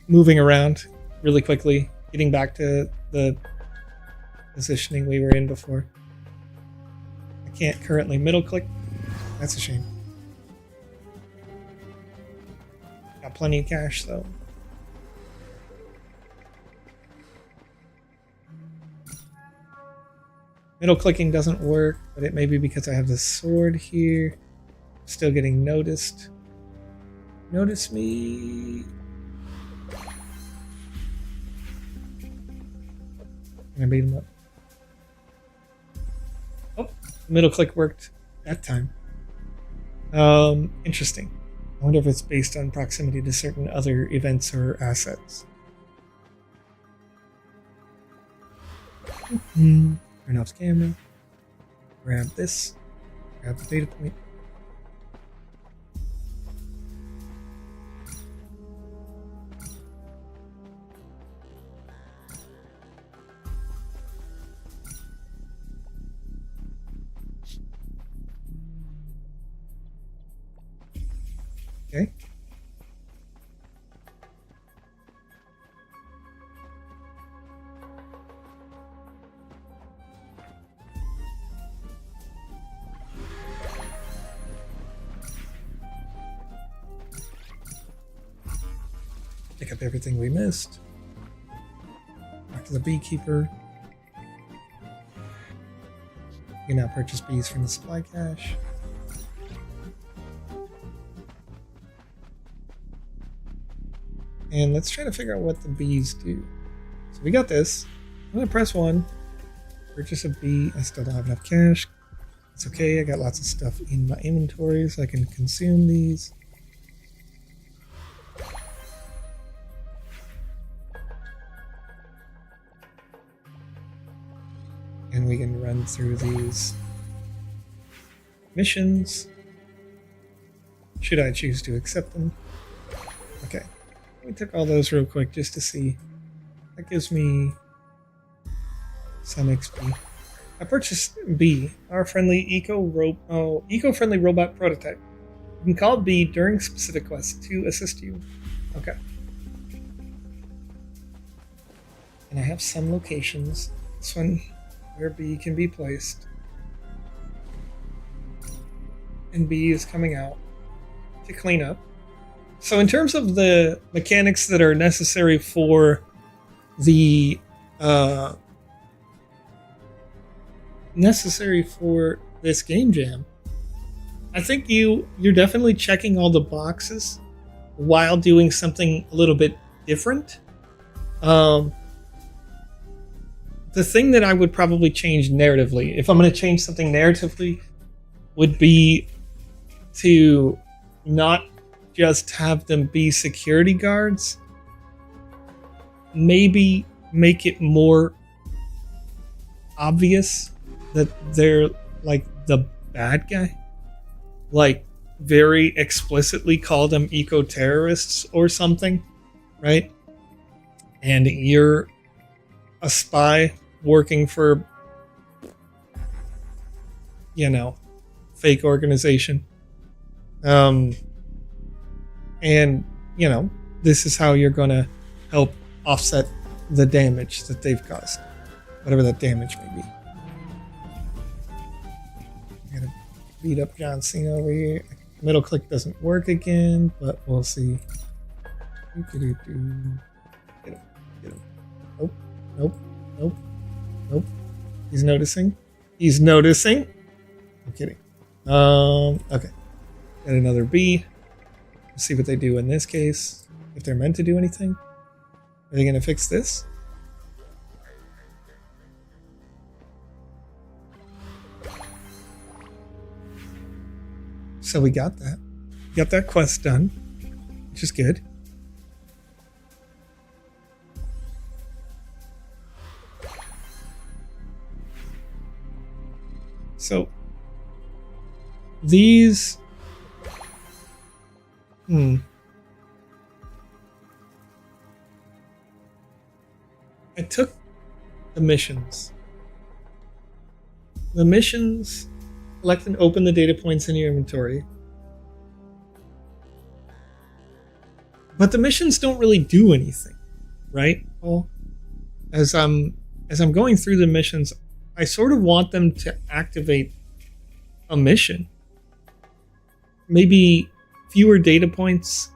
moving around really quickly, getting back to the positioning we were in before. I can't currently middle click. That's a shame. Got plenty of cash though. Middle clicking doesn't work, but it may be because I have this sword here. Still getting noticed. Notice me. I beat him up. Oh, middle click worked that time. Interesting. I wonder if it's based on proximity to certain other events or assets. Turn off the camera. Grab this. Grab the data point. Okay. Pick up everything we missed. Back to the beekeeper. You can now purchase bees from the supply cache. And let's try to figure out what the bees do. So we got this. I'm gonna press 1. Purchase a bee. I still don't have enough cash. It's okay, I got lots of stuff in my inventory so I can consume these. And we can run through these missions. Should I choose to accept them? Okay. We took all those real quick just to see. That gives me some XP. I purchased B, our friendly eco-friendly robot prototype. You can call B during specific quests to assist you. Okay. And I have some locations. This one where B can be placed. And B is coming out to clean up. So in terms of the mechanics that are necessary for the this game jam, I think you're definitely checking all the boxes while doing something a little bit different. The thing that I would probably change narratively, if I'm going to change something narratively, would be to not just have them be security guards. Maybe make it more obvious that they're like the bad guy. Like very explicitly call them eco-terrorists or something, right? And you're a spy working for, fake organization. And, this is how you're going to help offset the damage that they've caused. Whatever that damage may be. I gotta beat up John Cena over here. Middle click doesn't work again, but we'll see. Get him. Nope. He's noticing. I'm kidding. Okay. Got another B. Let's see what they do in this case. If they're meant to do anything. Are they going to fix this? So we got that. Got that quest done, which is good. So these I took the missions. The missions, collect and open the data points in your inventory. But the missions don't really do anything, right? Well, as I'm going through the missions, I sort of want them to activate a mission. Maybe fewer data points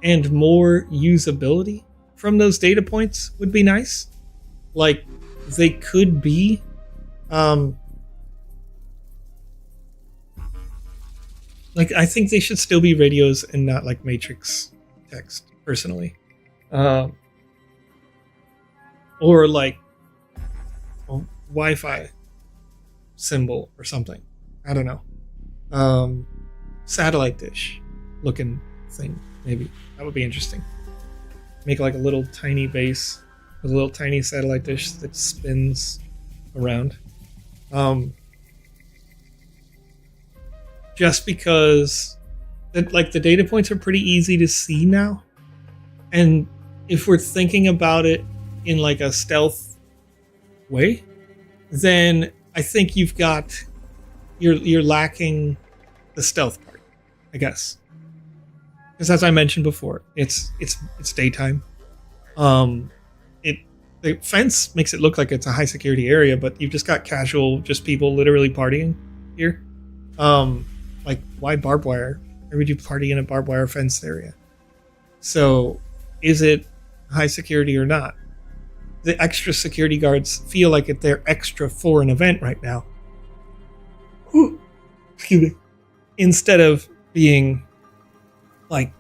and more usability from those data points would be nice. Like, they could be Like, I think they should still be radios and not like matrix text, personally. Or like a Wi-Fi symbol or something. I don't know. Satellite dish looking thing, maybe. That would be interesting. Make like a little tiny base with a little tiny satellite dish that spins around. Just because like the data points are pretty easy to see now. And if we're thinking about it in like a stealth way, then I think you're lacking the stealth part, I guess. Because as I mentioned before, it's daytime. The fence makes it look like it's a high security area, but you've just got casual, just people literally partying here. Like, why barbed wire? Why would you party in a barbed wire fenced area? So, is it high security or not? The extra security guards feel like they're extra for an event right now. Whew. Excuse me. Instead of being like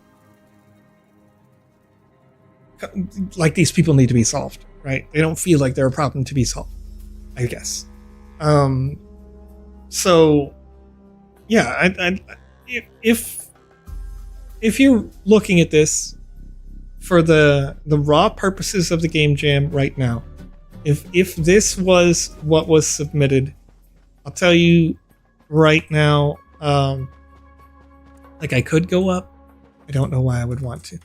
these people need to be solved, right? They don't feel like they're a problem to be solved, I guess. So yeah, if you're looking at this for the raw purposes of the game jam right now, if this was what was submitted, I'll tell you right now, like, I could go up. I don't know why I would want to.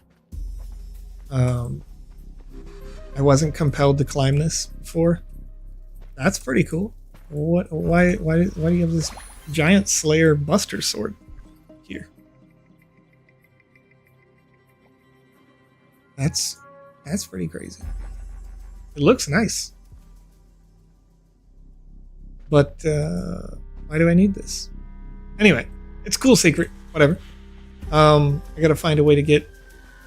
I wasn't compelled to climb this before. That's pretty cool. Why do you have this giant Slayer Buster sword here? That's pretty crazy. It looks nice. But why do I need this? Anyway, it's a cool secret. Whatever. I gotta find a way to get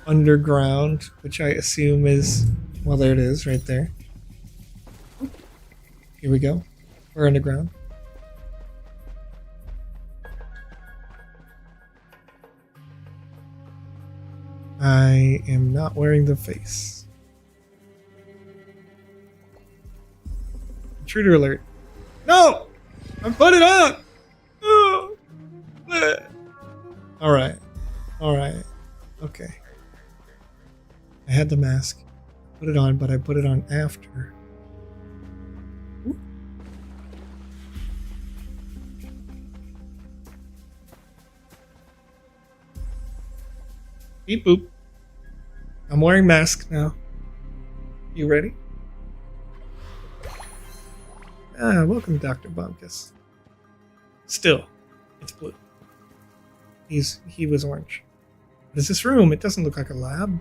underground, which I assume is... Well, there it is, right there. Here we go. We're underground. I am not wearing the face. Intruder alert. No! I put it on! Oh. Alright. Alright. Okay. I had the mask. Put it on, but I put it on after. Ooh. Beep boop. I'm wearing mask now. You ready? Ah, welcome, Dr. Bumpkus. Still, it's blue. He was orange. What is this room? It doesn't look like a lab.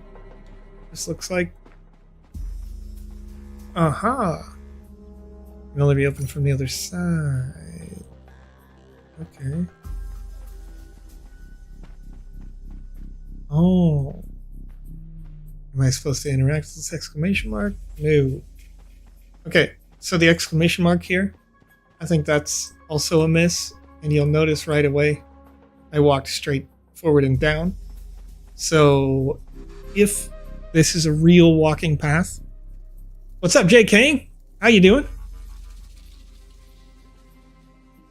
This looks like... Aha! Can only be opened from the other side. Okay. Oh. Am I supposed to interact with this exclamation mark? No. Okay, so the exclamation mark here, I think that's also a miss. And you'll notice right away, I walked straight forward and down. So, if this is a real walking path... What's up, Jay King? How you doing?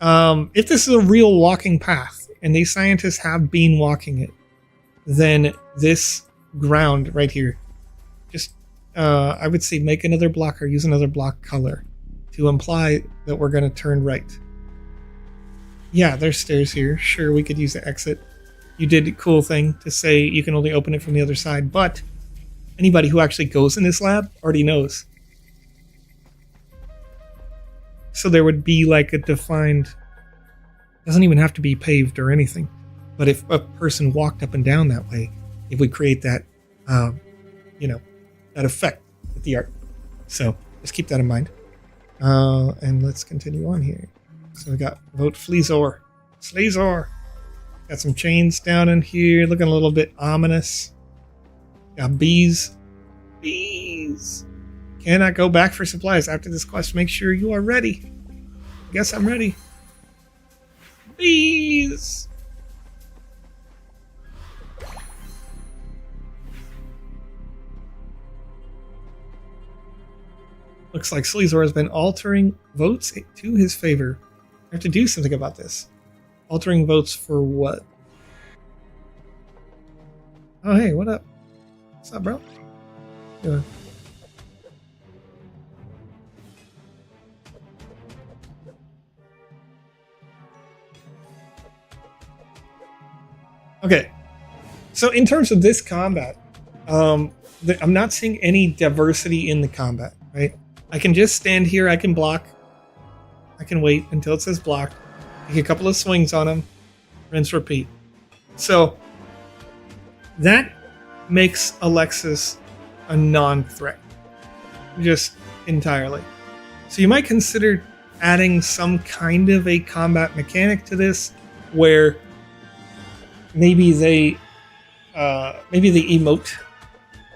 If this is a real walking path, and these scientists have been walking it, then this ground right here, just, I would say make another block or use another block color to imply that we're going to turn right. Yeah, there's stairs here. Sure, we could use the exit. You did a cool thing to say you can only open it from the other side, but anybody who actually goes in this lab already knows. So there would be like a defined... Doesn't even have to be paved or anything. But if a person walked up and down that way, it would create that, that effect with the art. So just keep that in mind. And let's continue on here. So we got vote Fleazor. Sleazor. Got some chains down in here, looking a little bit ominous. Got bees. Bees. Cannot go back for supplies after this quest. Make sure you are ready. Guess I'm ready. Bees. Looks like Sleazor has been altering votes to his favor. I have to do something about this. Altering votes for what? Oh, hey, what up? What's up, bro? Doing? Okay, so in terms of this combat, I'm not seeing any diversity in the combat, right? I can just stand here, I can block, I can wait until it says blocked, take a couple of swings on him, rinse, repeat. So that makes Alexis a non-threat, just entirely. So you might consider adding some kind of a combat mechanic to this, where maybe they emote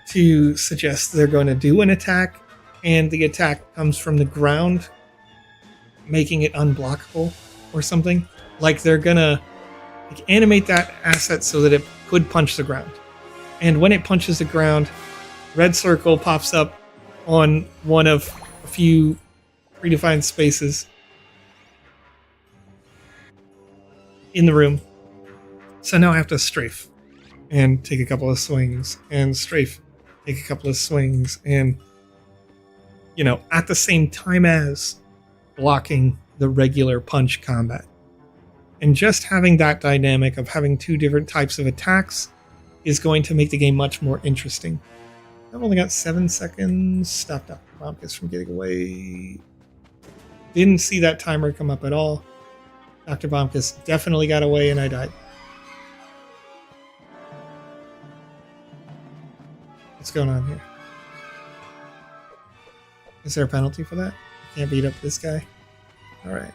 to suggest they're going to do an attack, and the attack comes from the ground, making it unblockable or something. Like they're gonna animate that asset so that it could punch the ground. And when it punches the ground, red circle pops up on one of a few predefined spaces in the room. So now I have to strafe and take a couple of swings and strafe, take a couple of swings, and, you know, at the same time as blocking the regular punch combat. And just having that dynamic of having two different types of attacks is going to make the game much more interesting. I've only got 7 seconds. Stopped Dr. Bombkus from getting away. Didn't see that timer come up at all. Dr. Bombkus definitely got away and I died. What's going on here? Is there a penalty for that? Can't beat up this guy? Alright.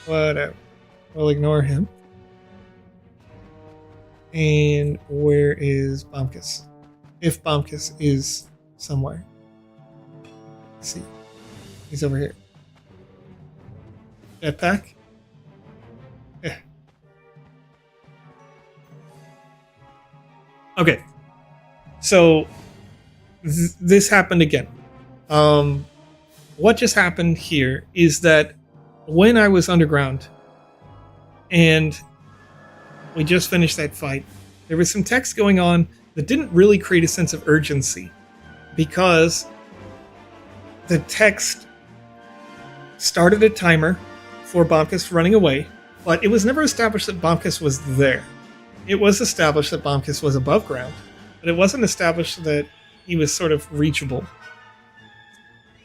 Whatever. We'll ignore him. And where is Bombkus? If Bombkus is somewhere. Let's see. He's over here. Jetpack? Yeah. Okay. So this happened again. What just happened here is that when I was underground and we just finished that fight, there was some text going on that didn't really create a sense of urgency, because the text started a timer for Bombkus running away, but it was never established that Bombkus was there. It was established that Bombkus was above ground, but it wasn't established that he was sort of reachable.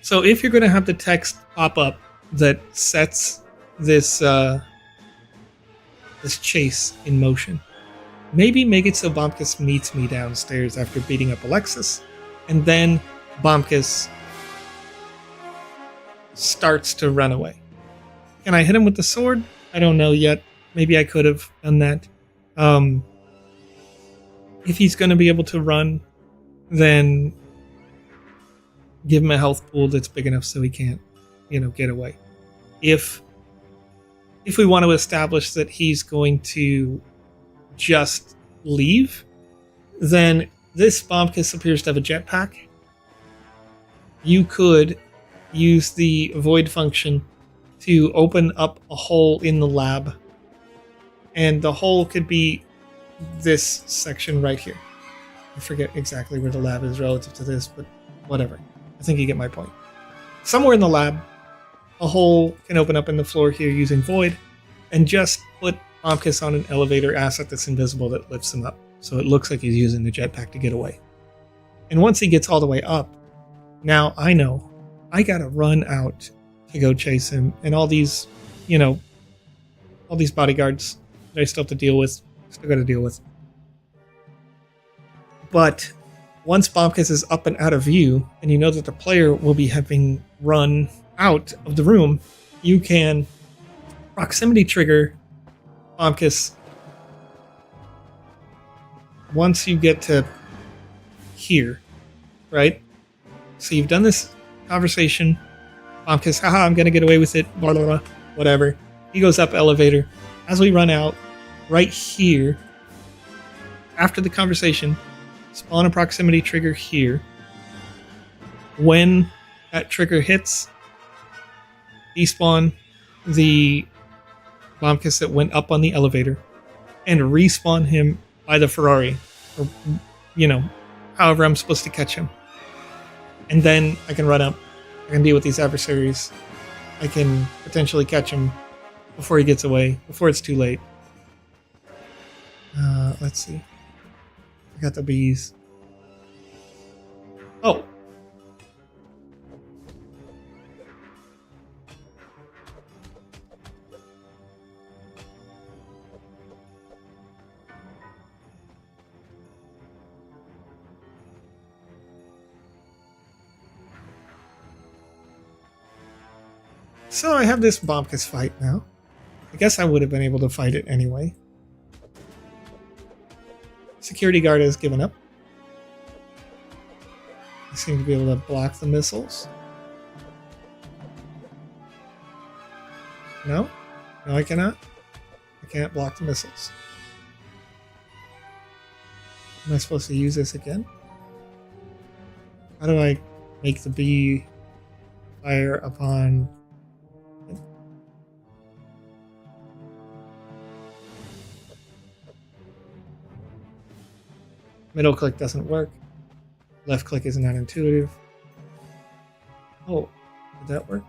So if you're going to have the text pop up that sets this this chase in motion, maybe make it so Bombkus meets me downstairs after beating up Alexis, and then Bombkus starts to run away. Can I hit him with the sword? I don't know yet. Maybe I could have done that. If he's going to be able to run, then give him a health pool that's big enough so he can't, get away. If we want to establish that he's going to just leave, then this Bombkus appears to have a jetpack. You could use the void function to open up a hole in the lab, and the hole could be this section right here. I forget exactly where the lab is relative to this, but whatever. I think you get my point. Somewhere in the lab, a hole can open up in the floor here using void, and just put Bombkus on an elevator asset that's invisible that lifts him up, so it looks like he's using the jetpack to get away. And once he gets all the way up, now I know I gotta run out to go chase him, and all these, all these bodyguards that I still have to deal with, still gotta deal with. But once Bombkus is up and out of view, and you know that the player will be having run out of the room, you can proximity trigger Bombkus once you get to here, right? So you've done this conversation. Bombkus, haha, I'm gonna get away with it, blah, blah, blah, whatever. He goes up elevator. As we run out, right here, after the conversation, spawn a proximity trigger here. When that trigger hits, despawn the Bombkus that went up on the elevator, and respawn him by the Ferrari, or, you know, however I'm supposed to catch him. And then I can run up, I can deal with these adversaries, I can potentially catch him before he gets away, before it's too late. Let's see. I got the bees. Oh. So I have this Bombkus fight now. I guess I would have been able to fight it anyway. Security guard has given up. I seem to be able to block the missiles. No? No, I cannot. I can't block the missiles. Am I supposed to use this again? How do I make the bee fire upon... Middle click doesn't work. Left click is not intuitive. Oh, did that work?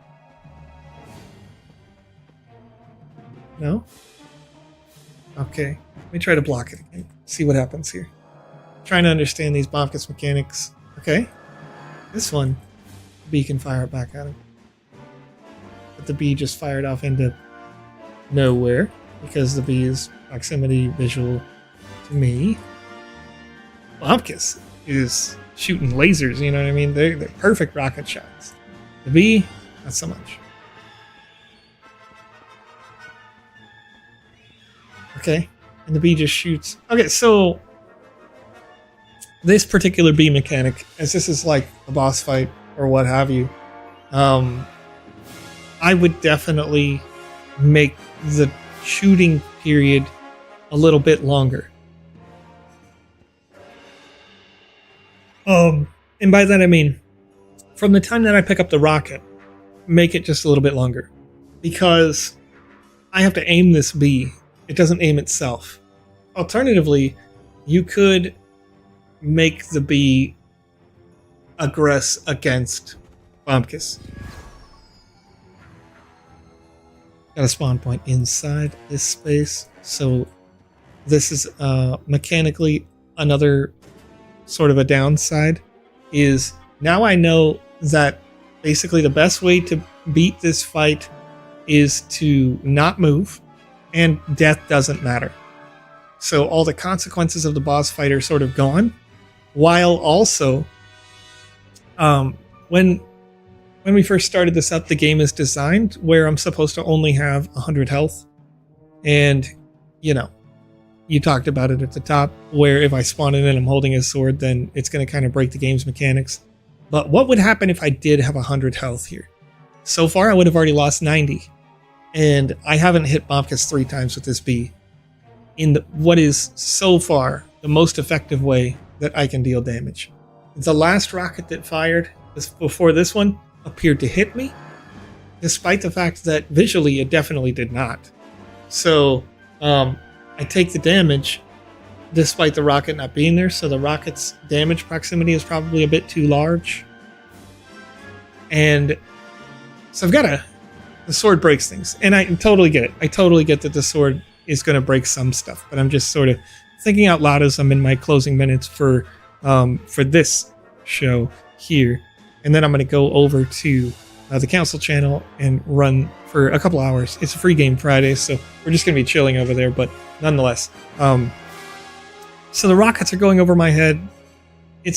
No? Okay, let me try to block it again. See what happens here. Trying to understand these Bombkus mechanics. Okay, this one, the bee can fire it back at him. But the bee just fired off into nowhere because the bee is proximity visual to me. Bombkus is shooting lasers, you know what I mean? They're perfect rocket shots. The bee, not so much. Okay, and the bee just shoots. Okay, so this particular bee mechanic, as this is like a boss fight or what have you, I would definitely make the shooting period a little bit longer. And by that I mean, from the time that I pick up the rocket, make it just a little bit longer. Because I have to aim this bee. It doesn't aim itself. Alternatively, you could make the bee aggress against Bombkus. Got a spawn point inside this space, so this is mechanically another sort of a downside. Is now I know that basically the best way to beat this fight is to not move, and death doesn't matter. So all the consequences of the boss fight are sort of gone, while also when we first started this up, the game is designed where I'm supposed to only have 100 health, and you know, you talked about it at the top, where if I spawn in and I'm holding a sword, then it's going to kind of break the game's mechanics. But what would happen if I did have 100 health here? So far, I would have already lost 90. And I haven't hit Bombkus 3 times with this bee. In what is, so far, the most effective way that I can deal damage. The last rocket that fired before this one appeared to hit me, despite the fact that visually it definitely did not. So, I take the damage despite the rocket not being there, so the rocket's damage proximity is probably a bit too large. And so I've got the sword breaks things, and I totally get it. I totally get that the sword is going to break some stuff, but I'm just sort of thinking out loud as I'm in my closing minutes for this show here. And then I'm going to go over to the council channel and run for a couple hours. It's a free game Friday, so we're just going to be chilling over there, but nonetheless. So the rockets are going over my head. It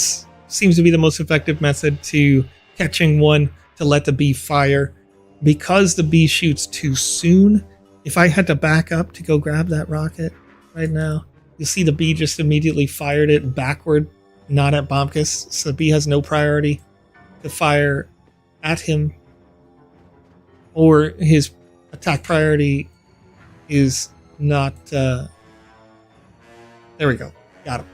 seems to be the most effective method to catching one, to let the bee fire. Because the bee shoots too soon, if I had to back up to go grab that rocket right now, you'll see the bee just immediately fired it backward, not at Bombkus. So the bee has no priority to fire at him, or his attack priority is not... there we go. Got him.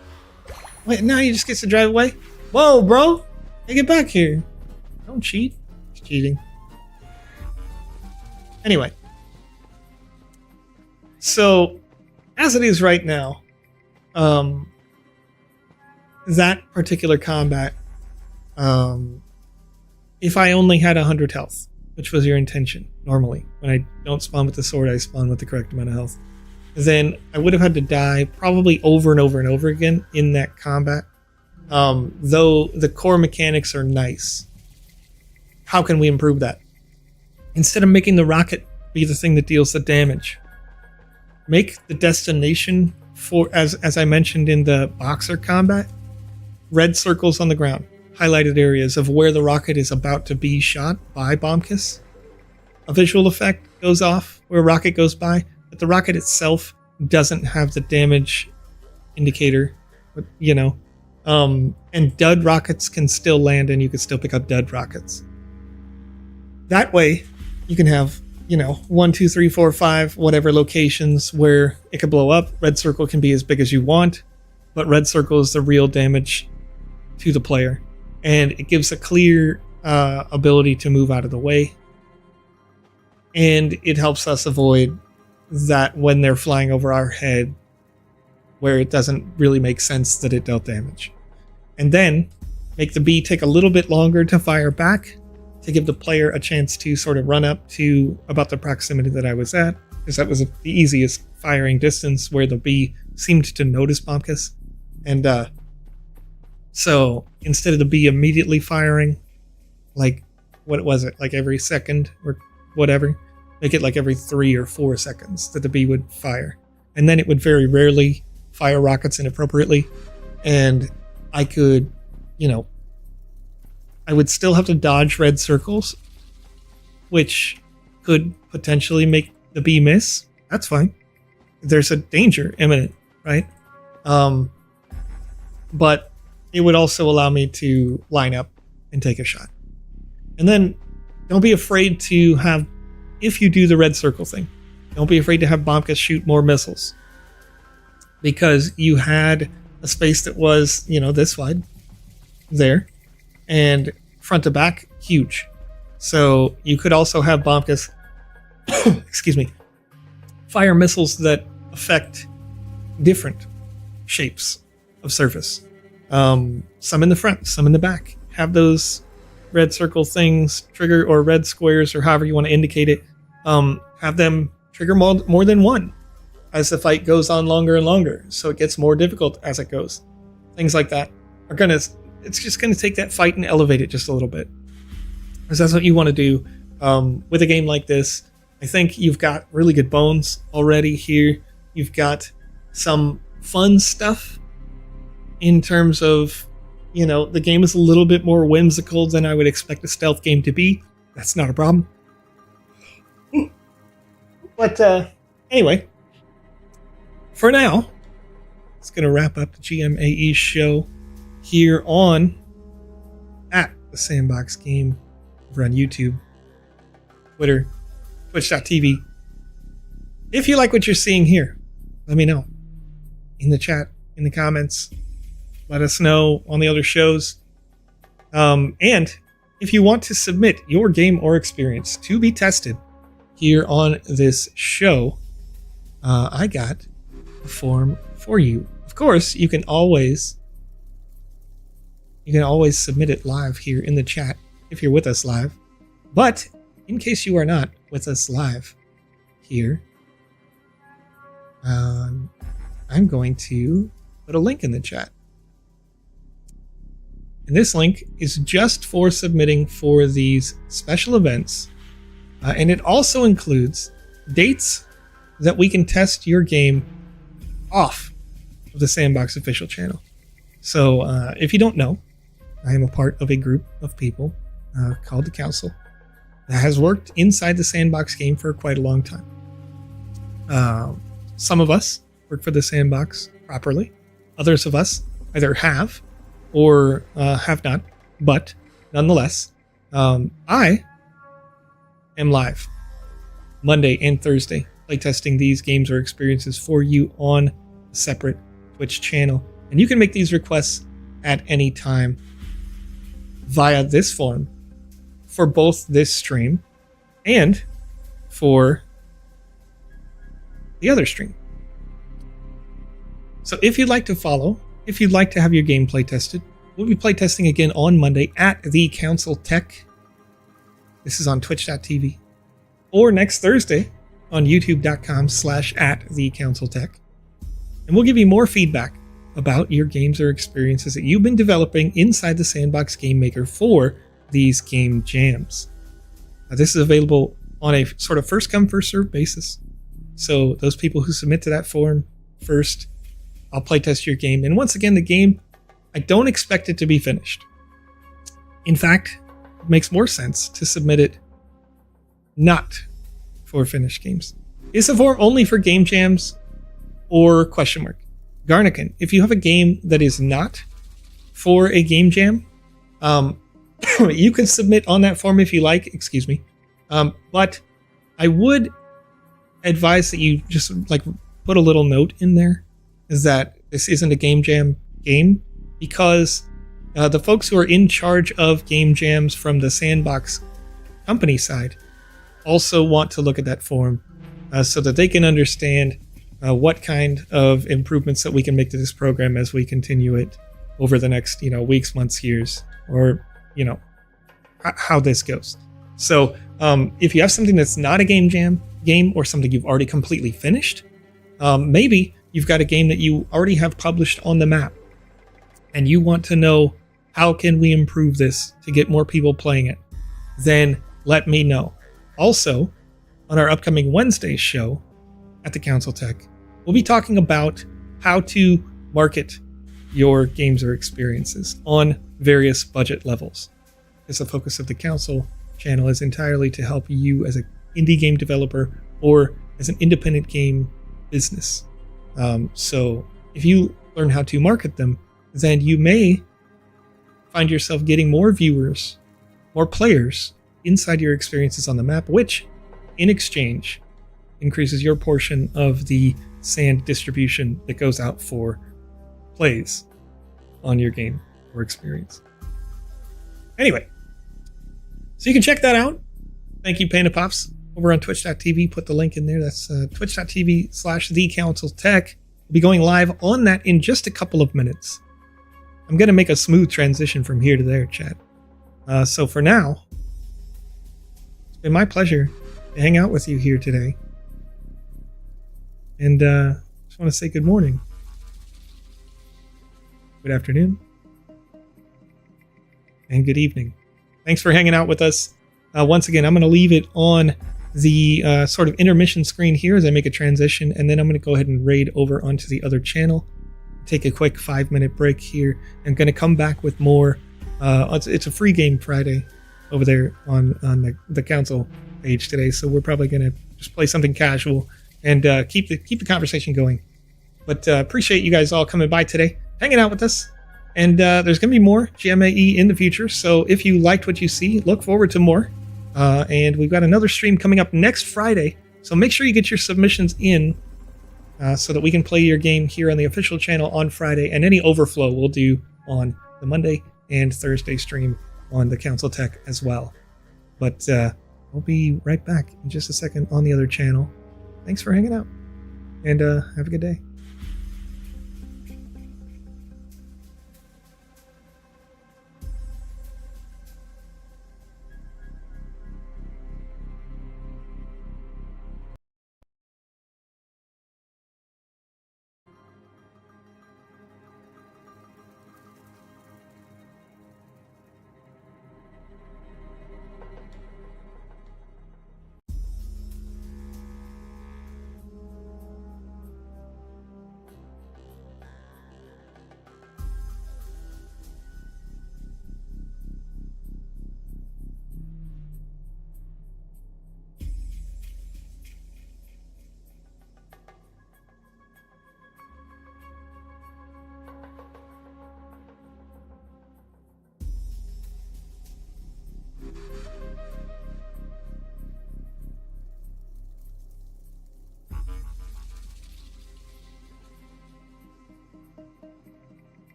Wait, now he just gets to drive away? Whoa, bro! Hey, get back here. Don't cheat. cheating. Anyway. So, as it is right now, that particular combat, if I only had 100 health, which was your intention normally, when I don't spawn with the sword, I spawn with the correct amount of health, then I would have had to die probably over and over and over again in that combat. Though the core mechanics are nice. How can we improve that? Instead of making the rocket be the thing that deals the damage, make the destination for, as I mentioned in the boxer combat, red circles on the ground, highlighted areas of where the rocket is about to be shot by Bombkiss. A visual effect goes off where a rocket goes by, but the rocket itself doesn't have the damage indicator, and dud rockets can still land and you can still pick up dud rockets. That way, you can have 1, 2, 3, 4, 5, whatever locations where it could blow up. Red circle can be as big as you want, but red circle is the real damage to the player. And it gives a clear ability to move out of the way. And it helps us avoid that when they're flying over our head, where it doesn't really make sense that it dealt damage. And then make the bee take a little bit longer to fire back, to give the player a chance to sort of run up to about the proximity that I was at, because that was the easiest firing distance where the bee seemed to notice Bombkiss. And so instead of the bee immediately firing, like, what was it, like every second or whatever, make it like every 3 or 4 seconds that the bee would fire. And then it would very rarely fire rockets inappropriately. And I could, I would still have to dodge red circles, which could potentially make the bee miss. That's fine. There's a danger imminent, right? But it would also allow me to line up and take a shot. And then don't be afraid to have, if you do the red circle thing, don't be afraid to have Bombkiss shoot more missiles. Because you had a space that was, this wide, there, and front to back, huge. So you could also have Bombkiss, excuse me, fire missiles that affect different shapes of surface. Some in the front, some in the back. Have those red circle things trigger, or red squares, or however you want to indicate it. Have them trigger more than one as the fight goes on longer and longer, so it gets more difficult as it goes. Things like that are it's just gonna take that fight and elevate it just a little bit, because that's what you want to do with a game like this. I think you've got really good bones already here. You've got some fun stuff in terms of, the game is a little bit more whimsical than I would expect a stealth game to be. That's not a problem. But anyway, for now, it's going to wrap up the GMAE show here at the Sandbox Game over on YouTube, Twitter, Twitch.tv. If you like what you're seeing here, let me know in the chat, in the comments. Let us know on the other shows. And if you want to submit your game or experience to be tested here on this show, I got a form for you. Of course, you can always submit it live here in the chat if you're with us live. But in case you are not with us live here, I'm going to put a link in the chat. And this link is just for submitting for these special events. And it also includes dates that we can test your game off of the Sandbox official channel. So if you don't know, I am a part of a group of people called the Council that has worked inside the Sandbox game for quite a long time. Some of us work for the Sandbox properly. Others of us either have or have not, but nonetheless, I am live Monday and Thursday playtesting these games or experiences for you on a separate Twitch channel. And you can make these requests at any time via this form for both this stream and for the other stream. So if you'd like to follow, if you'd like to have your game play tested, we'll be playtesting again on Monday at the Council Tech. This is on twitch.tv. Or next Thursday on youtube.com/@thecounciltech. And we'll give you more feedback about your games or experiences that you've been developing inside the Sandbox Game Maker for these game jams. Now, this is available on a sort of first come, first served basis. So those people who submit to that form first, I'll playtest your game. And once again, the game, I don't expect it to be finished. In fact, it makes more sense to submit it not for finished games. Is the form only for game jams or question mark? Garnican, if you have a game that is not for a game jam, you can submit on that form if you like, excuse me. But I would advise that you just like put a little note in there is that this isn't a game jam game, because the folks who are in charge of game jams from the Sandbox company side also want to look at that form so that they can understand what kind of improvements that we can make to this program as we continue it over the next, weeks, months, years, or, how this goes. So if you have something that's not a game jam game or something you've already completely finished, maybe you've got a game that you already have published on the map and you want to know how can we improve this to get more people playing it, then let me know. Also, on our upcoming Wednesday show at the Council Tech, we'll be talking about how to market your games or experiences on various budget levels. Because the focus of the Council channel is entirely to help you as an indie game developer or as an independent game business. So if you learn how to market them, then you may find yourself getting more viewers, more players inside your experiences on the map, which in exchange increases your portion of the sand distribution that goes out for plays on your game or experience. Anyway, so you can check that out. Thank you, PandaPops, over on twitch.tv. Put the link in there. That's twitch.tv/thecounciltech. We'll be going live on that in just a couple of minutes. I'm going to make a smooth transition from here to there, chat. So for now, it's been my pleasure to hang out with you here today. And just want to say good morning, good afternoon, and good evening. Thanks for hanging out with us. Once again, I'm going to leave it on the sort of intermission screen here as I make a transition, and then I'm going to go ahead and raid over onto the other channel. Take a quick 5-minute break here. I'm going to come back with more. It's a free game Friday over there on the council page today, so we're probably going to just play something casual and keep the conversation going. But appreciate you guys all coming by today, hanging out with us. And there's going to be more GMAE in the future, so if you liked what you see, look forward to more. And we've got another stream coming up next Friday, so make sure you get your submissions in so that we can play your game here on the official channel on Friday, and any overflow we'll do on the Monday and Thursday stream on the Council Tech as well. But we'll be right back in just a second on the other channel. Thanks for hanging out, and have a good day.